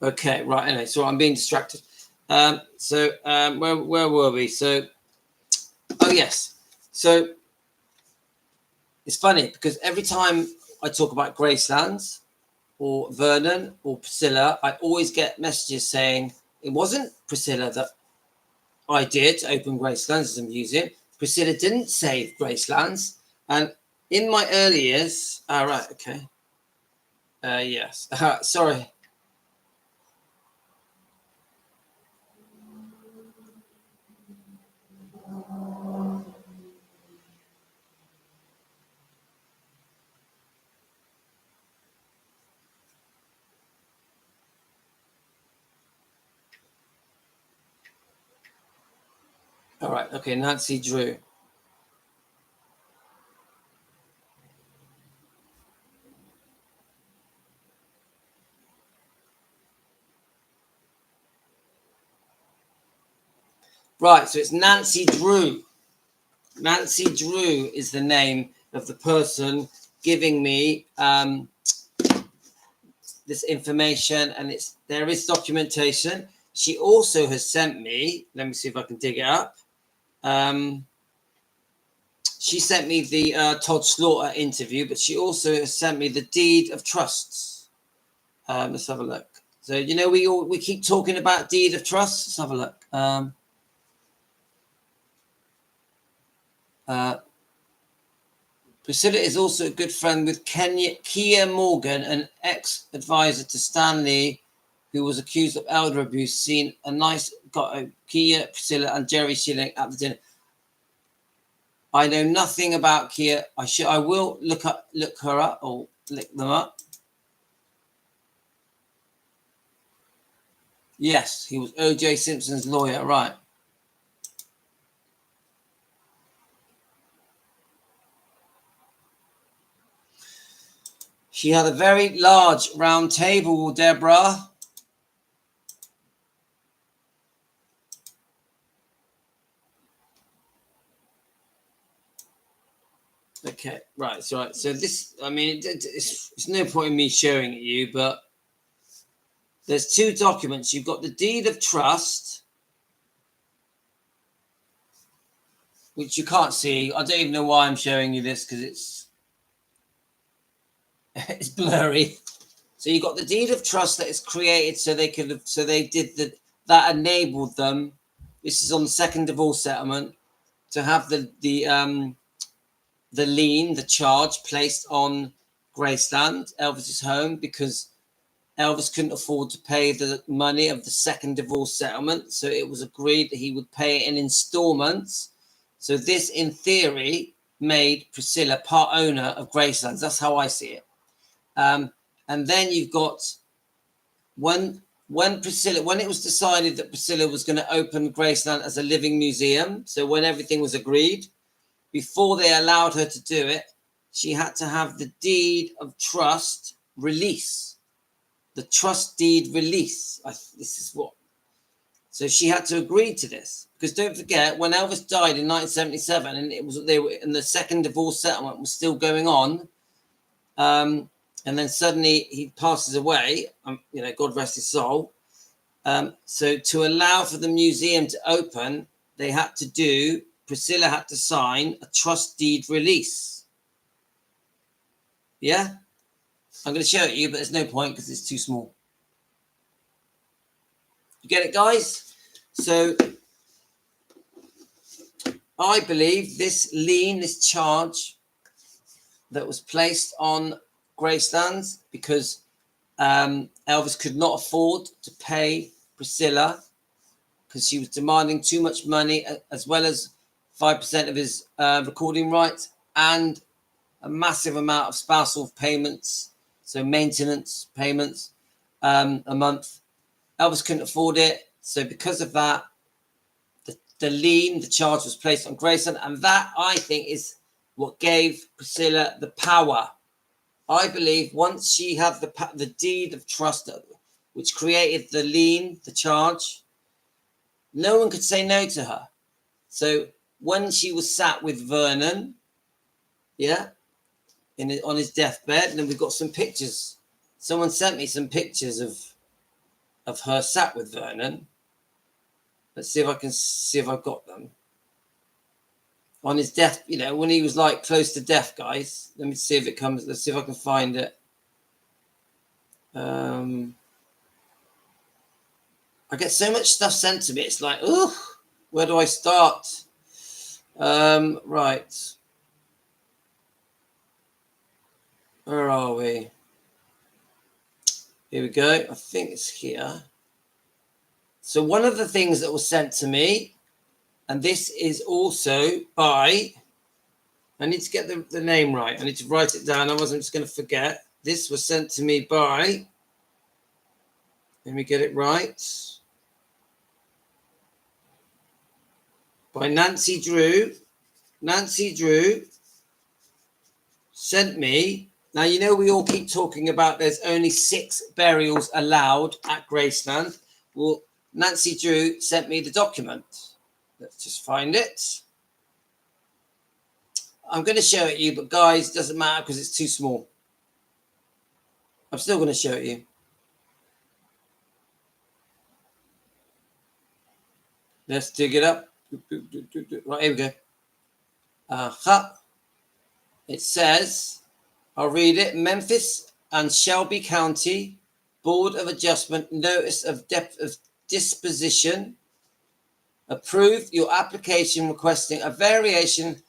Okay, right. Anyway, so I'm being distracted. Where were we? So, oh yes. So it's funny because every time I talk about Graceland or Vernon or Priscilla, I always get messages saying it wasn't Priscilla that I did open Gracelands as a museum. Priscilla didn't save Gracelands, and in my early years, right, okay, yes, sorry. All right, okay, Nancy Drew. Right, so it's Nancy Drew. Nancy Drew is the name of the person giving me this information, and there is documentation. She also has sent me, let me see if I can dig it up. She sent me the Todd Slaughter interview, but she also has sent me the deed of trusts. Let's have a look. So, you know, we keep talking about deed of trust. Let's have a look. Priscilla is also a good friend with Kia Morgan, an ex-advisor to Stanley, who was accused of elder abuse. Seen a nice Kia, Priscilla, and Jerry Schilling at the dinner. I know nothing about Kia. I will look her up or look them up. Yes, he was O.J. Simpson's lawyer, right? She had a very large round table, Deborah. Okay, right. So this, I mean, it's no point in me showing it you, but there's two documents. You've got the deed of trust, which you can't see. I don't even know why I'm showing you this because it's blurry. So you got the deed of trust that is created so they did that enabled them This is on the second divorce settlement, to have the lien, the charge placed on Graceland, Elvis's home, because Elvis couldn't afford to pay the money of the second divorce settlement. So it was agreed that he would pay it in installments. So this, in theory, made Priscilla part owner of Graceland. That's how I see it. And then you've got when it was decided that Priscilla was going to open Graceland as a living museum. So when everything was agreed, before they allowed her to do it, she had to have the deed of trust release. The trust deed release. This is what. So she had to agree to this, because don't forget, when Elvis died in 1977, and they were in the second divorce settlement was still going on, and then suddenly he passes away. God rest his soul. So to allow for the museum to open, Priscilla had to sign a trust deed release. Yeah. I'm going to show it you, but there's no point because it's too small. You get it, guys? So I believe this lien, this charge that was placed on Graceland, because Elvis could not afford to pay Priscilla because she was demanding too much money, as well as 5% of his recording rights and a massive amount of spousal payments. So maintenance payments a month. Elvis couldn't afford it. So because of that, the lien, the charge was placed on Graceland. And that, I think, is what gave Priscilla the power. I believe once she had the deed of trust, which created the lien, the charge, no one could say no to her. So when she was sat with Vernon, on his deathbed, and then we've got some pictures. Someone sent me some pictures of her sat with Vernon. Let's see if I've got them. On his death, when he was like close to death, guys. Let me see if it comes. Let's see if I can find it. I get so much stuff sent to me. It's like, where do I start? Right. Where are we? Here we go. I think it's here. So one of the things that was sent to me, and this is also by, I need to get the name right. I need to write it down. Otherwise, I'm just going to forget. This was sent to me by, let me get it right, by Nancy Drew. Nancy Drew sent me. Now, we all keep talking about there's only 6 burials allowed at Graceland. Well, Nancy Drew sent me the document. Let's just find it. I'm going to show it you, but guys, it doesn't matter because it's too small. I'm still going to show it you. Let's dig it up. Right, here we go. It says, I'll read it. Memphis and Shelby County Board of Adjustment Notice of Disposition approved your application requesting a variation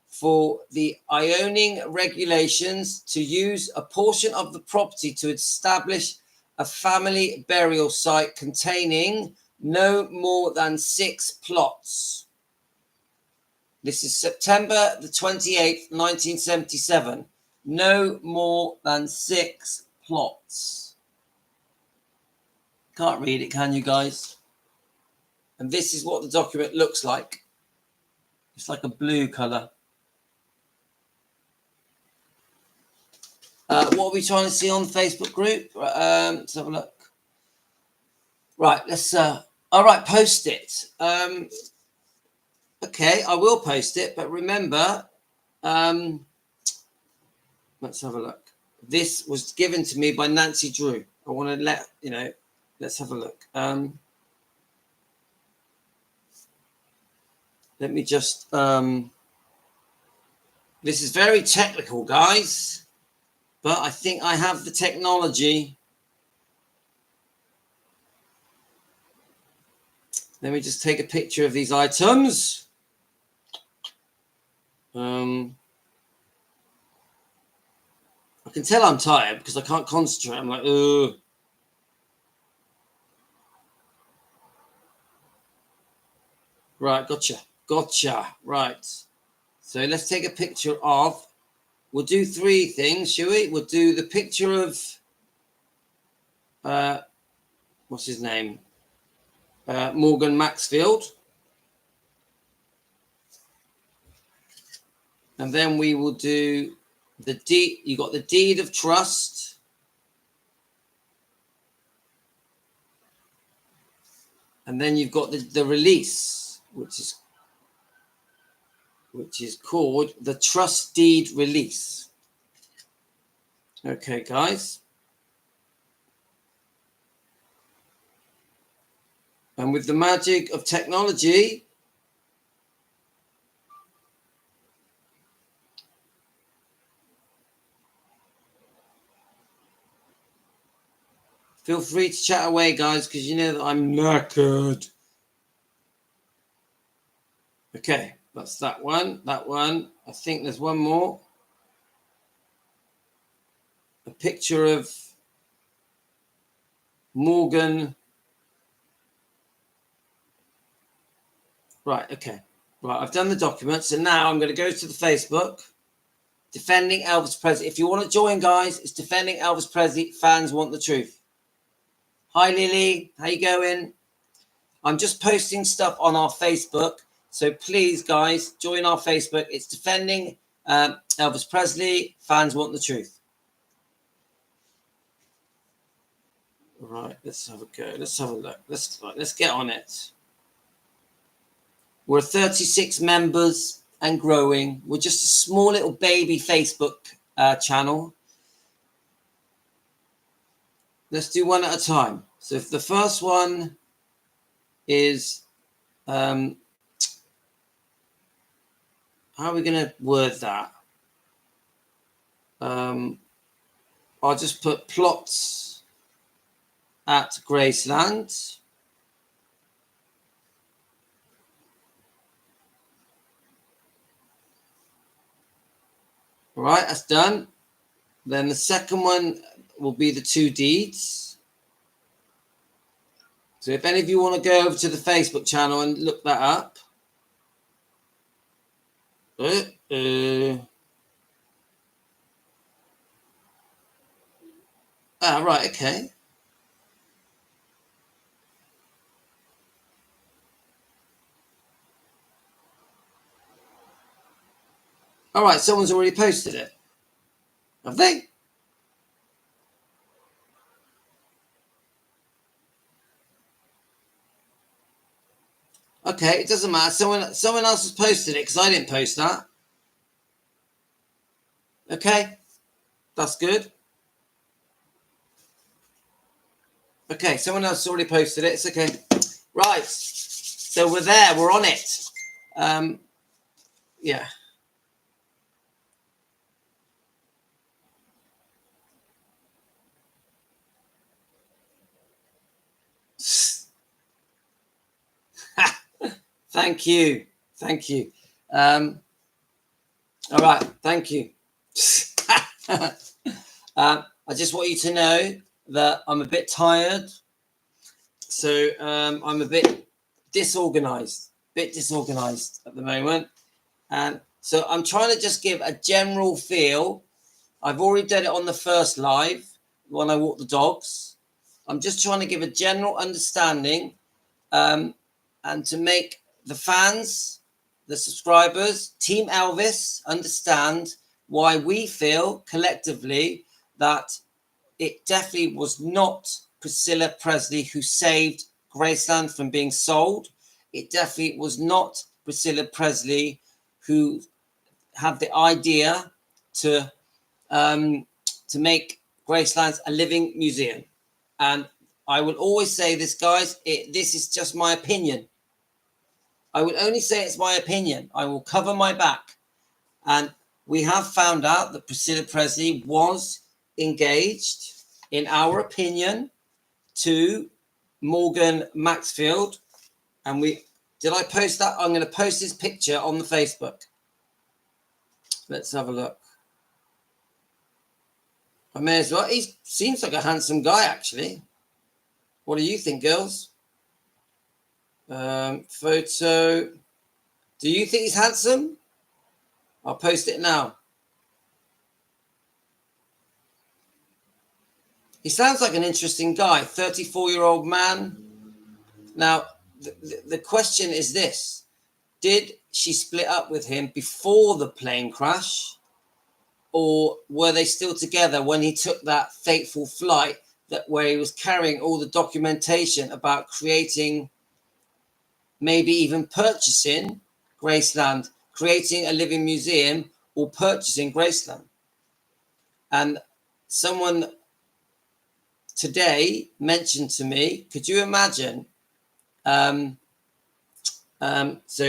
for the Ioning regulations to use a portion of the property to establish a family burial site containing no more than 6 plots. This is September the 28th, 1977. No more than 6 plots. Can't read it, can you guys? And this is what the document looks like. It's like a blue color. What are we trying to see on the Facebook group? Let's have a look. Right, let's all right, post it. Okay, I will post it, but remember, let's have a look. This was given to me by Nancy Drew. I want to let let's have a look. Let me just this is very technical, guys, but I think I have the technology. Let me just take a picture of these items. I can tell I'm tired because I can't concentrate. I'm like, ugh. Right, gotcha. Right. So let's take a picture of, we'll do 3 things, shall we? We'll do the picture of, what's his name? Morgan Maxfield. And then we will do the deed. You got the deed of trust. And then you've got the release, which is called the trust deed release. Okay, guys. And with the magic of technology, feel free to chat away, guys, because you know that I'm knackered. Okay, that's that one. That one. I think there's one more. A picture of Morgan. Right, okay. Right, I've done the documents, and now I'm going to go to the Facebook. Defending Elvis Presley. If you want to join, guys, it's Defending Elvis Presley. Fans want the truth. Hi, Lily. How you going? I'm just posting stuff on our Facebook. So please, guys, join our Facebook. It's Defending Elvis Presley. Fans want the truth. Right, let's have a go. Let's have a look. Let's get on it. We're 36 members and growing. We're just a small little baby Facebook channel. Let's do one at a time. So if the first one is, how are we going to word that? I'll just put plots at Graceland. All right, that's done. Then the second one will be the 2 deeds. So if any of you want to go over to the Facebook channel and look that up. Right, okay. All right, someone's already posted it. Have they? Okay, it doesn't matter. Someone else has posted it because I didn't post that. Okay, that's good. Okay, someone else has already posted it. It's okay. Right, so we're there. We're on it. Yeah. Thank you. All right, thank you. I just want you to know that I'm a bit tired, so I'm a bit disorganized at the moment, and so I'm trying to just give a general feel. I've already done it on the first live when I walk the dogs. I'm just trying to give a general understanding, and to make the fans, the subscribers, Team Elvis understand why we feel collectively that it definitely was not Priscilla Presley who saved Graceland from being sold. It definitely was not Priscilla Presley who had the idea to make Graceland a living museum. And I will always say this, guys, this is just my opinion. I will only say it's my opinion. I will cover my back. And we have found out that Priscilla Presley was engaged, in our opinion, to Morgan Maxfield. And did I post that? I'm going to post his picture on the Facebook. Let's have a look. I may as well. He seems like a handsome guy, actually. What do you think, girls? Photo. Do you think he's handsome? I'll post it now. He sounds like an interesting guy, 34-year-old man. Now, the question is this. Did she split up with him before the plane crash? Or were they still together when he took that fateful flight where he was carrying all the documentation about creating, maybe even purchasing Graceland, creating a living museum or purchasing Graceland? And someone today mentioned to me, could you imagine? So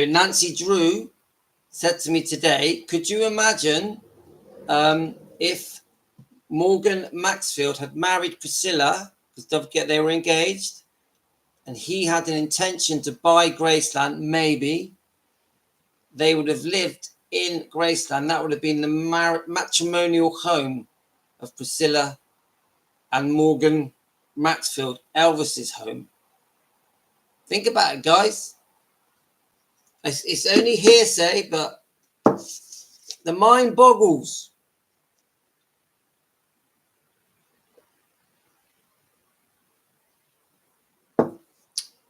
Nancy Drew said to me today, could you imagine if Morgan Maxfield had married Priscilla, because don't forget they were engaged, and he had an intention to buy Graceland, maybe they would have lived in Graceland. That would have been the matrimonial home of Priscilla and Morgan Maxfield, Elvis's home. Think about it, guys. It's only hearsay, but the mind boggles.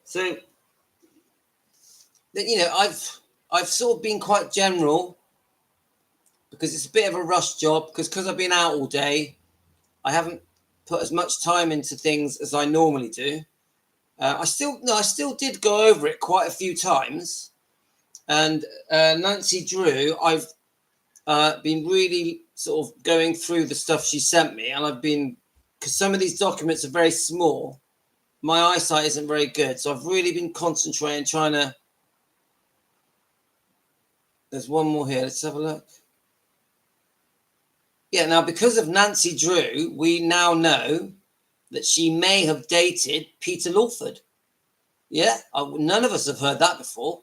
So, you know, I've sort of been quite general because it's a bit of a rush job because I've been out all day. I haven't put as much time into things as I normally do. I still did go over it quite a few times. And Nancy Drew, I've been really sort of going through the stuff she sent me, and because some of these documents are very small, my eyesight isn't very good, so I've really been concentrating, trying to. There's one more here. Let's have a look. Yeah, now because of Nancy Drew, we now know that she may have dated Peter Lawford. Yeah, none of us have heard that before.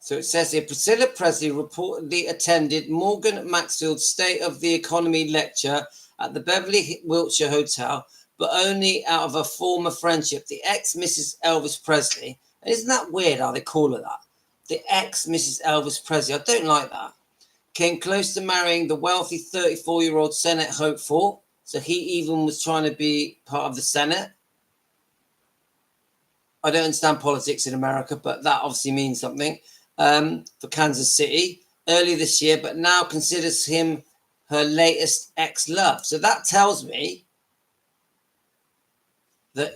So it says here, Priscilla Presley reportedly attended Morgan Maxfield's State of the Economy lecture at the Beverly Wilshire Hotel, but only out of a former friendship. The ex-Mrs. Elvis Presley, and isn't that weird how they call her that? The ex-Mrs. Elvis Presley, I don't like that, came close to marrying the wealthy 34-year-old Senate hopeful, so he even was trying to be part of the Senate. I don't understand politics in America, but that obviously means something. For Kansas City early this year, but now considers him her latest ex-love. So that tells me that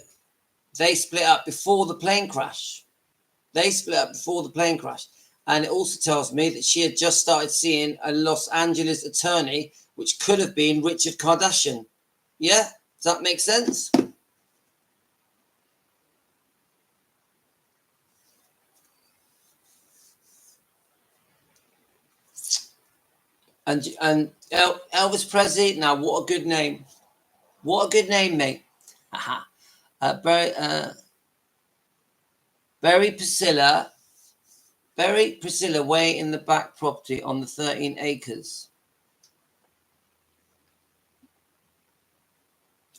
they split up before the plane crash. And it also tells me that she had just started seeing a Los Angeles attorney, which could have been Richard Kardashian. Yeah? Does that make sense? And Elvis Presley, now what a good name. What a good name, mate. Bury Priscilla way in the back property on the 13 acres.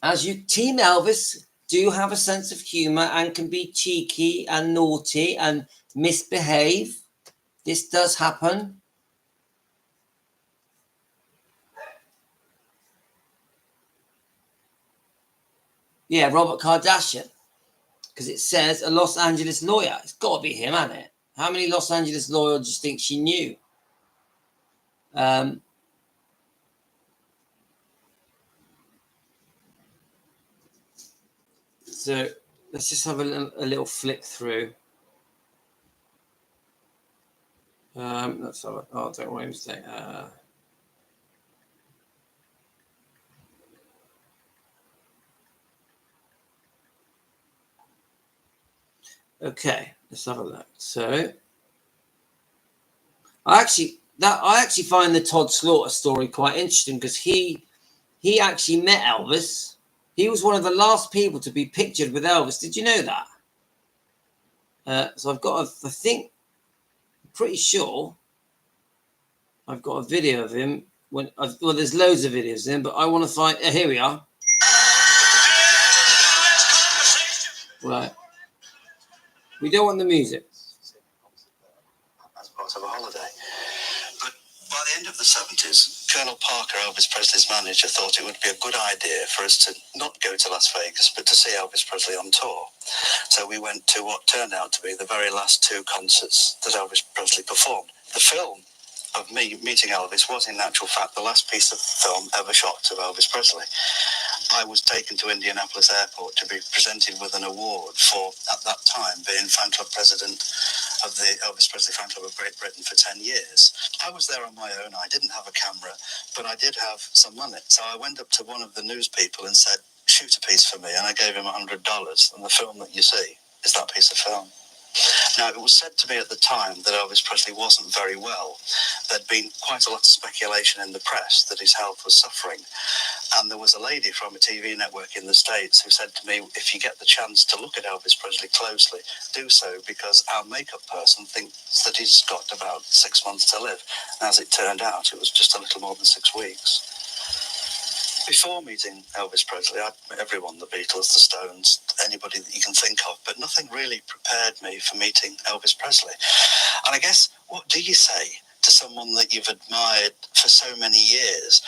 As you, Team Elvis do have a sense of humor and can be cheeky and naughty and misbehave. This does happen. Yeah, Robert Kardashian. Because it says a Los Angeles lawyer. It's got to be him, hasn't it? How many Los Angeles lawyers do you think she knew? So let's just have a little flick through. Let's have don't worry, mistake. Okay, let's have a look. So I actually find the Todd Slaughter story quite interesting because he he actually met Elvis. He was one of the last people to be pictured with Elvis. Did you know that? So I've got, I think, pretty sure I've got a video of him. Well, there's loads of videos of him, but I want to find. Here we are. Right. We don't want the music. As part of a holiday. But by the end of the 70s, Colonel Parker, Elvis Presley's manager, thought it would be a good idea for us to not go to Las Vegas, but to see Elvis Presley on tour. So we went to what turned out to be the very last 2 concerts that Elvis Presley performed. The film of me meeting Elvis was, in actual fact, the last piece of film ever shot of Elvis Presley. I was taken to Indianapolis Airport to be presented with an award for, at that time, being fan club president of the Elvis Presley fan club of Great Britain for 10 years. I was there on my own. I didn't have a camera, but I did have some money. So I went up to one of the news people and said, shoot a piece for me. And I gave him $100. And the film that you see is that piece of film. Now, it was said to me at the time that Elvis Presley wasn't very well. There'd been quite a lot of speculation in the press that his health was suffering. And there was a lady from a TV network in the States who said to me, if you get the chance to look at Elvis Presley closely, do so, because our makeup person thinks that he's got about 6 months to live. And as it turned out, it was just a little more than 6 weeks. Before meeting Elvis Presley, I'd met everyone, the Beatles, the Stones, anybody that you can think of, but nothing really prepared me for meeting Elvis Presley. And I guess, what do you say to someone that you've admired for so many years?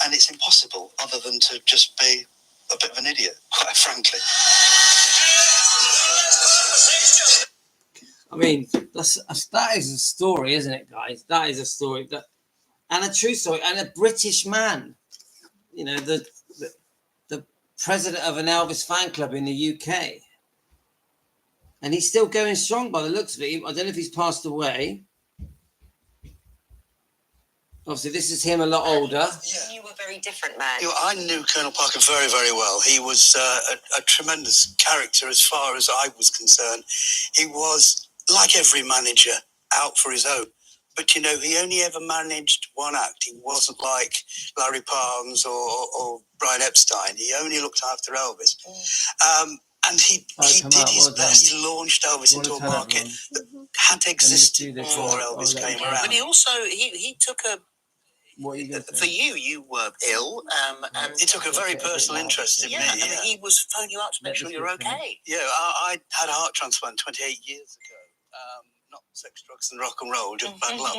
And it's impossible other than to just be a bit of an idiot, quite frankly. I mean, that is a story, isn't it, guys? That is a story, and a true story, and a British man. You know, the president of an Elvis fan club in the UK. And he's still going strong by the looks of it. I don't know if he's passed away. Obviously, this is him a lot older. Yeah. You were a very different man. I knew Colonel Parker very, very well. He was a tremendous character as far as I was concerned. He was, like every manager, out for his own. But, you know, he only ever managed one act. He wasn't like Larry Palms or Brian Epstein. He only looked after Elvis. And he did his best. He launched Elvis into a market that had existed before Elvis came around. But he also, he took a... For you were ill, and he took a very personal interest in me. Yeah, and he was phoning you up to make sure you're okay. Yeah, I had a heart transplant 28 years ago. Not sex, drugs, and rock and roll, just bad luck.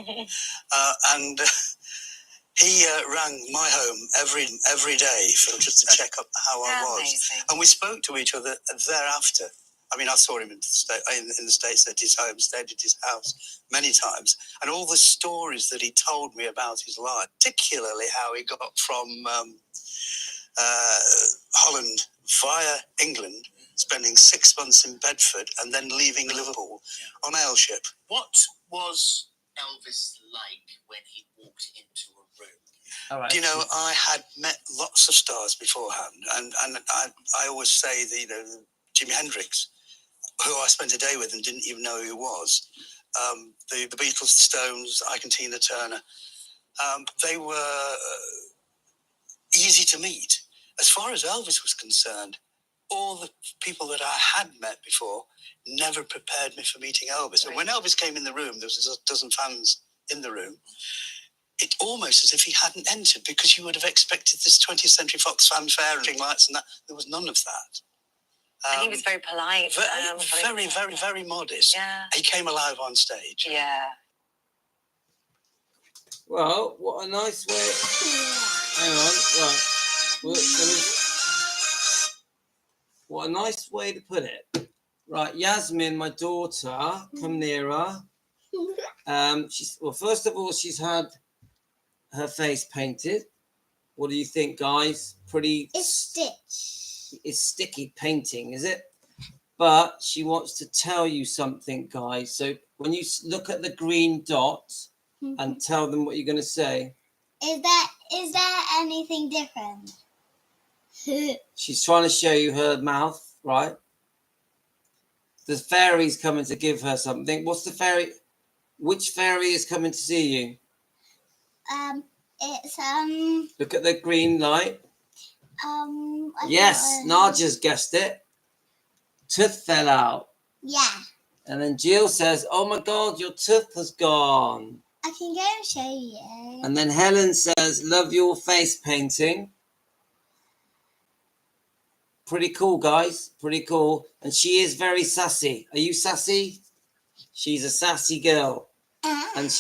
And he rang my home every day just to check up how I was. Amazing. And we spoke to each other thereafter. I mean, I saw him in the States at his home, stayed at his house many times. And all the stories that he told me about his life, particularly how he got from Holland via England, spending 6 months in Bedford and then leaving Liverpool on mail ship. What was Elvis like when he walked into a room? All right. You know, I had met lots of stars beforehand, and I always say that, you know, Jimi Hendrix, who I spent a day with and didn't even know who he was, the Beatles, the Stones, Ike and Tina Turner, they were easy to meet. As far as Elvis was concerned, all the people that I had met before never prepared me for meeting Elvis. Right. And when Elvis came in the room, there was a dozen fans in the room. It almost as if he hadn't entered, because you would have expected this 20th Century Fox fanfare and lights and that. There was none of that. And he was very polite. Very modest. Yeah. He came alive on stage. Yeah. Well, what a nice way. Hang on. Right. Well, what a nice way to put it. Right, Yasmin, my daughter, come nearer. First of all, she's had her face painted. What do you think, guys? It's sticky painting, is it? But she wants to tell you something, guys. So when you look at the green dot and tell them what you're going to say. Is there anything different? She's trying to show you her mouth, right? The fairy's coming to give her something. What's the fairy? Which fairy is coming to see you? It's Look at the green light. I Yes, forgot. Nadia's guessed it. Tooth fell out. Yeah. And then Jill says, oh my God, your tooth has gone. I can go and show you. And then Helen says, love your face painting. Pretty cool, guys. Pretty cool. And she is very sassy. Are you sassy? She's a sassy girl. And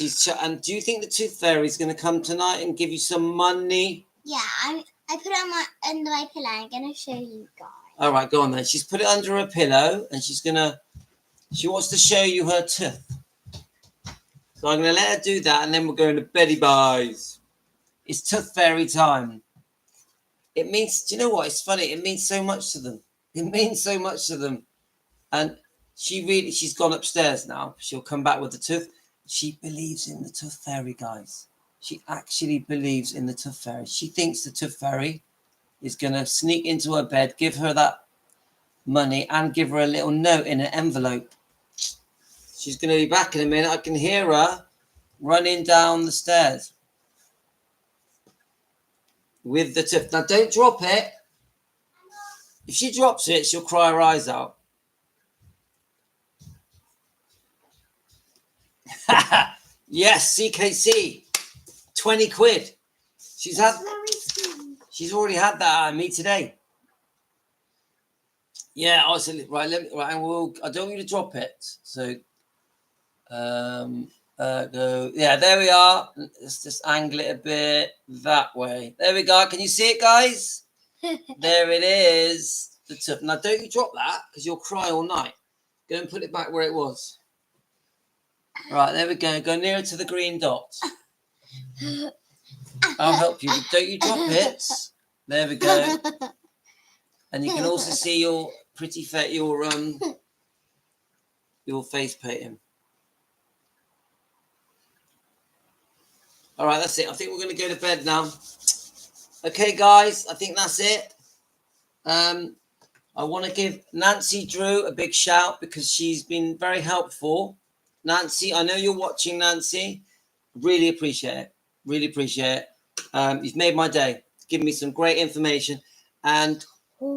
and do you think the Tooth Fairy is going to come tonight and give you some money? Yeah, I put it under my pillow. I'm gonna show you guys. All right, go on then. She's put it under her pillow, and she wants to show you her tooth. So I'm gonna let her do that, and then we're going to beddy buys. It's Tooth Fairy time. It means, do you know what? It's funny. It means so much to them. It means so much to them. And she's gone upstairs now. She'll come back with the tooth. She believes in the Tooth Fairy, guys. She actually believes in the Tooth Fairy. She thinks the Tooth Fairy is going to sneak into her bed, give her that money, and give her a little note in an envelope. She's going to be back in a minute. I can hear her running down the stairs with the tooth. Now, don't drop it. If she drops it, she'll cry her eyes out. Yes, CKC. 20 quid. She's already had that out of me today. Yeah, I said, right, I don't want you to drop it. So go. Yeah, there we are. Let's just angle it a bit that way. There we go. Can you see it, guys? There it is. The tip. Now, don't you drop that because you'll cry all night. Go and put it back where it was. Right, there we go. Go nearer to the green dot. I'll help you. Don't you drop it. There we go. And you can also see your pretty your face painting. All right, that's it. I think we're going to go to bed now. Okay, guys, I think that's it. I want to give Nancy Drew a big shout because she's been very helpful. Nancy, I know you're watching, Nancy. Really appreciate it. Really appreciate it. You've made my day. Given me some great information. And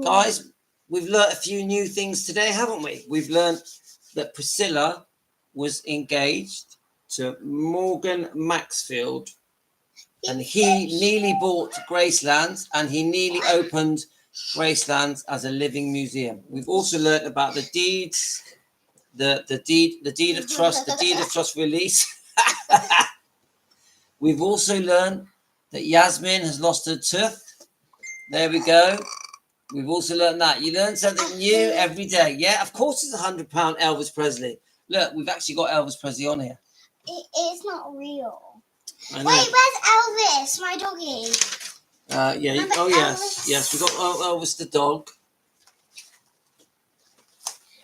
guys, we've learnt a few new things today, haven't we? We've learnt that Priscilla was engaged to Morgan Maxfield, and he nearly bought Graceland, and he nearly opened Graceland as a living museum. We've also learnt about the deeds, the deed of trust release. We've also learned that Yasmin has lost her tooth. There we go. We've also learned that. You learn something new every day. Yeah, of course it's £100 Elvis Presley. Look, we've actually got Elvis Presley on here. It's not real. Wait, where's Elvis, my doggy? Yeah. Remember Oh, yes. Elvis? Yes, we've got Elvis the dog.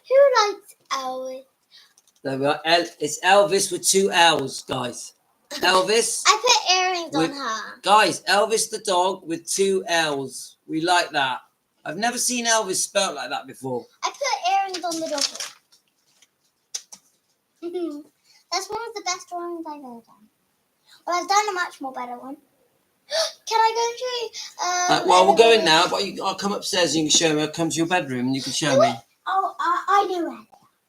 Who likes Elvis? There we are. It's Elvis with 2 L's, guys. Elvis. I put earrings on her. Guys, Elvis the dog with 2 L's. We like that. I've never seen Elvis spelled like that before. I put earrings on the doggy. That's one of the best drawings I've ever done. Well, I've done a much more better one. Can I go to well, we're going now, but I'll come upstairs and you can show me. I'll come to your bedroom and you can show me. Oh, I know where.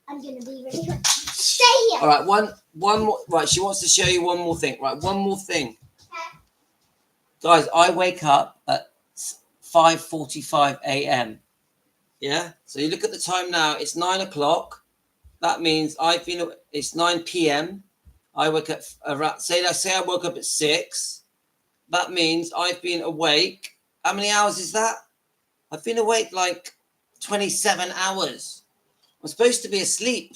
I'm going to be really quick. Stay here. All right, one more. Right, she wants to show you one more thing. Right, one more thing. Okay. Guys, I wake up at 5:45 a.m. Yeah? So you look at the time now, it's 9 o'clock. That means it's 9 p.m. I wake up around, say I woke up at 6. That means I've been awake. How many hours is that? I've been awake like 27 hours. I'm supposed to be asleep.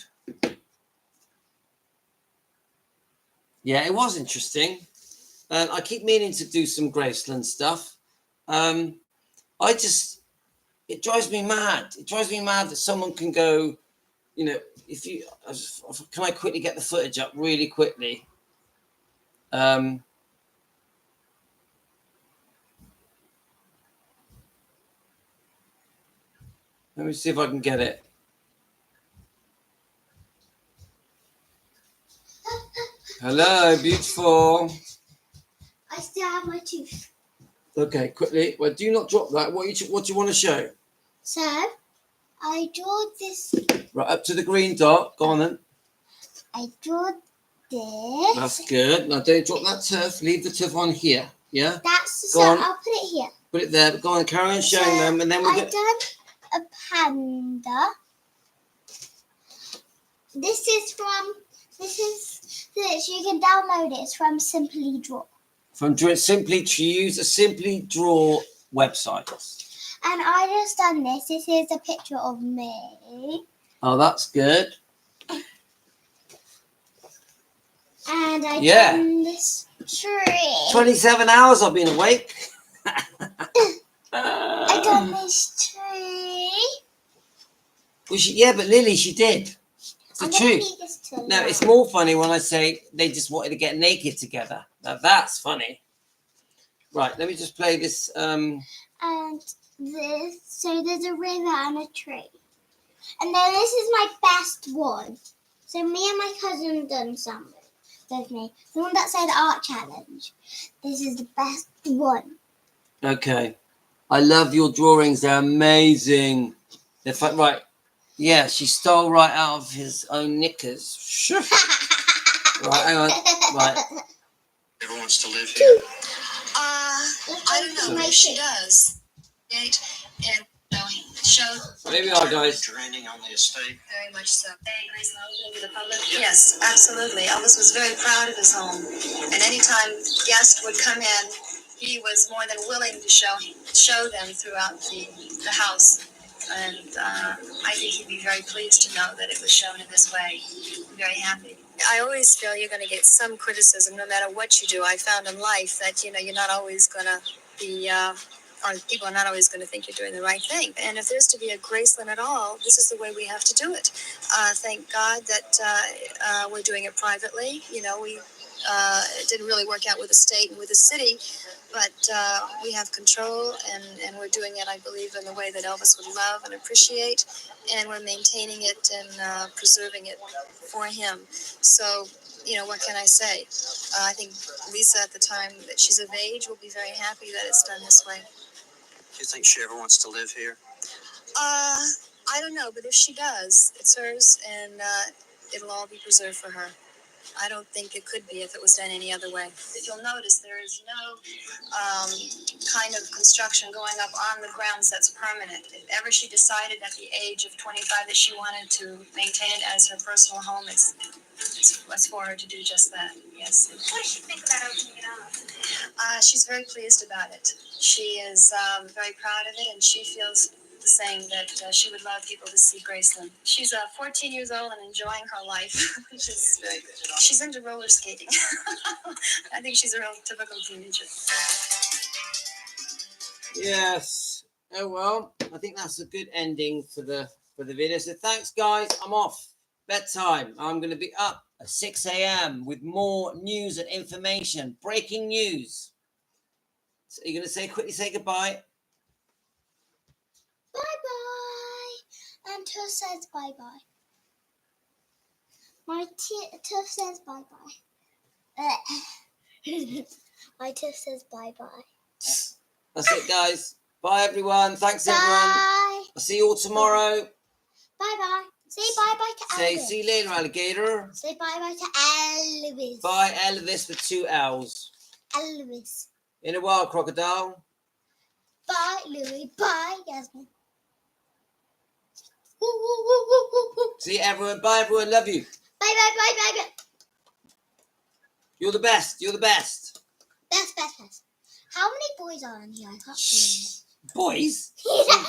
Yeah, it was interesting. I keep meaning to do some Graceland stuff. It drives me mad. It drives me mad that someone can go, can I quickly get the footage up really quickly? Let me see if I can get it. Hello, beautiful. I still have my tooth. Okay, quickly. Well, do not drop that. What do you want to show? So, I drew this. Right, up to the green dot. Go on then. I drew this. That's good. Now don't drop that turf. Leave the turf on here. Yeah? That's Go so on. I'll put it here. Put it there. But go on, carry on showing So, them, and then we'll I've get. done a panda. This is you can download it. It's from Simply Draw. From Simply to use a Simply Draw website. And I just done this. This is a picture of me. Oh, that's good. And I Yeah. done this tree. 27 hours I've been awake. I done this tree. Well, yeah, but Lily, she did. It's the I'm gonna truth. leave this to No, now. it's more funny when I say they just wanted to get naked together. Now that's funny. Right, let me just play this. And this, so there's a river and a tree. And then this is my best one. So me and my cousin done some with me. The one that said art challenge. This is the best one. Okay. I love your drawings. They're amazing. They're fun. Right. Yeah, she stole right out of his own knickers. Right, hang on. Right. Everyone wants to live here. I don't know. Maybe she does. And show Here we are, guys. Draining on the estate. very much so. Hey, Graceland, open to the public. Yes, absolutely. Elvis was very proud of his home, and anytime guests would come in, he was more than willing to show them throughout the house. And I think he'd be very pleased to know that it was shown in this way. I'm very happy. I always feel you're going to get some criticism no matter what you do. I found in life that, you're not always going to be, or people are not always going to think you're doing the right thing. And if there's to be a Graceland at all, this is the way we have to do it. Thank God that we're doing it privately. It didn't really work out with the state and with the city, but we have control, and we're doing it, I believe, in the way that Elvis would love and appreciate, and we're maintaining it and preserving it for him. So, what can I say? I think Lisa, at the time that she's of age, will be very happy that it's done this way. Do you think she ever wants to live here? I don't know, but if she does, it's hers, and it'll all be preserved for her. I don't think it could be if it was done any other way. If you'll notice, there is no kind of construction going up on the grounds that's permanent. If ever she decided at the age of 25 that she wanted to maintain it as her personal home, it's for her to do just that, yes. What does she think about opening it up? She's very pleased about it. She is very proud of it, and she feels the same, that she would love people to see Graceland. She's 14 years old and enjoying her life, which is very good. She's into roller skating. I think she's a real typical teenager. Yes. Oh well, I think that's a good ending for the video. So thanks, guys. I'm off. Bedtime. I'm going to be up at 6 a.m. with more news and information. Breaking news. So you're going to quickly say goodbye. Bye-bye. And Tuff says bye-bye. My Tuff says bye-bye. My Tuff says bye-bye. That's it, guys. Bye, everyone. Thanks, everyone. Bye. I'll see you all tomorrow. Bye-bye. Say bye-bye to Say, Elvis. see you later, alligator. Say bye-bye to Elvis. Bye, Elvis with 2 L's. Elvis. In a while, crocodile. Bye, Louie. Bye, Yasmin. See you, everyone. Bye, everyone. Love you. Bye. You're the best. You're the best. Best. How many boys are in here? I can't see Boys? them.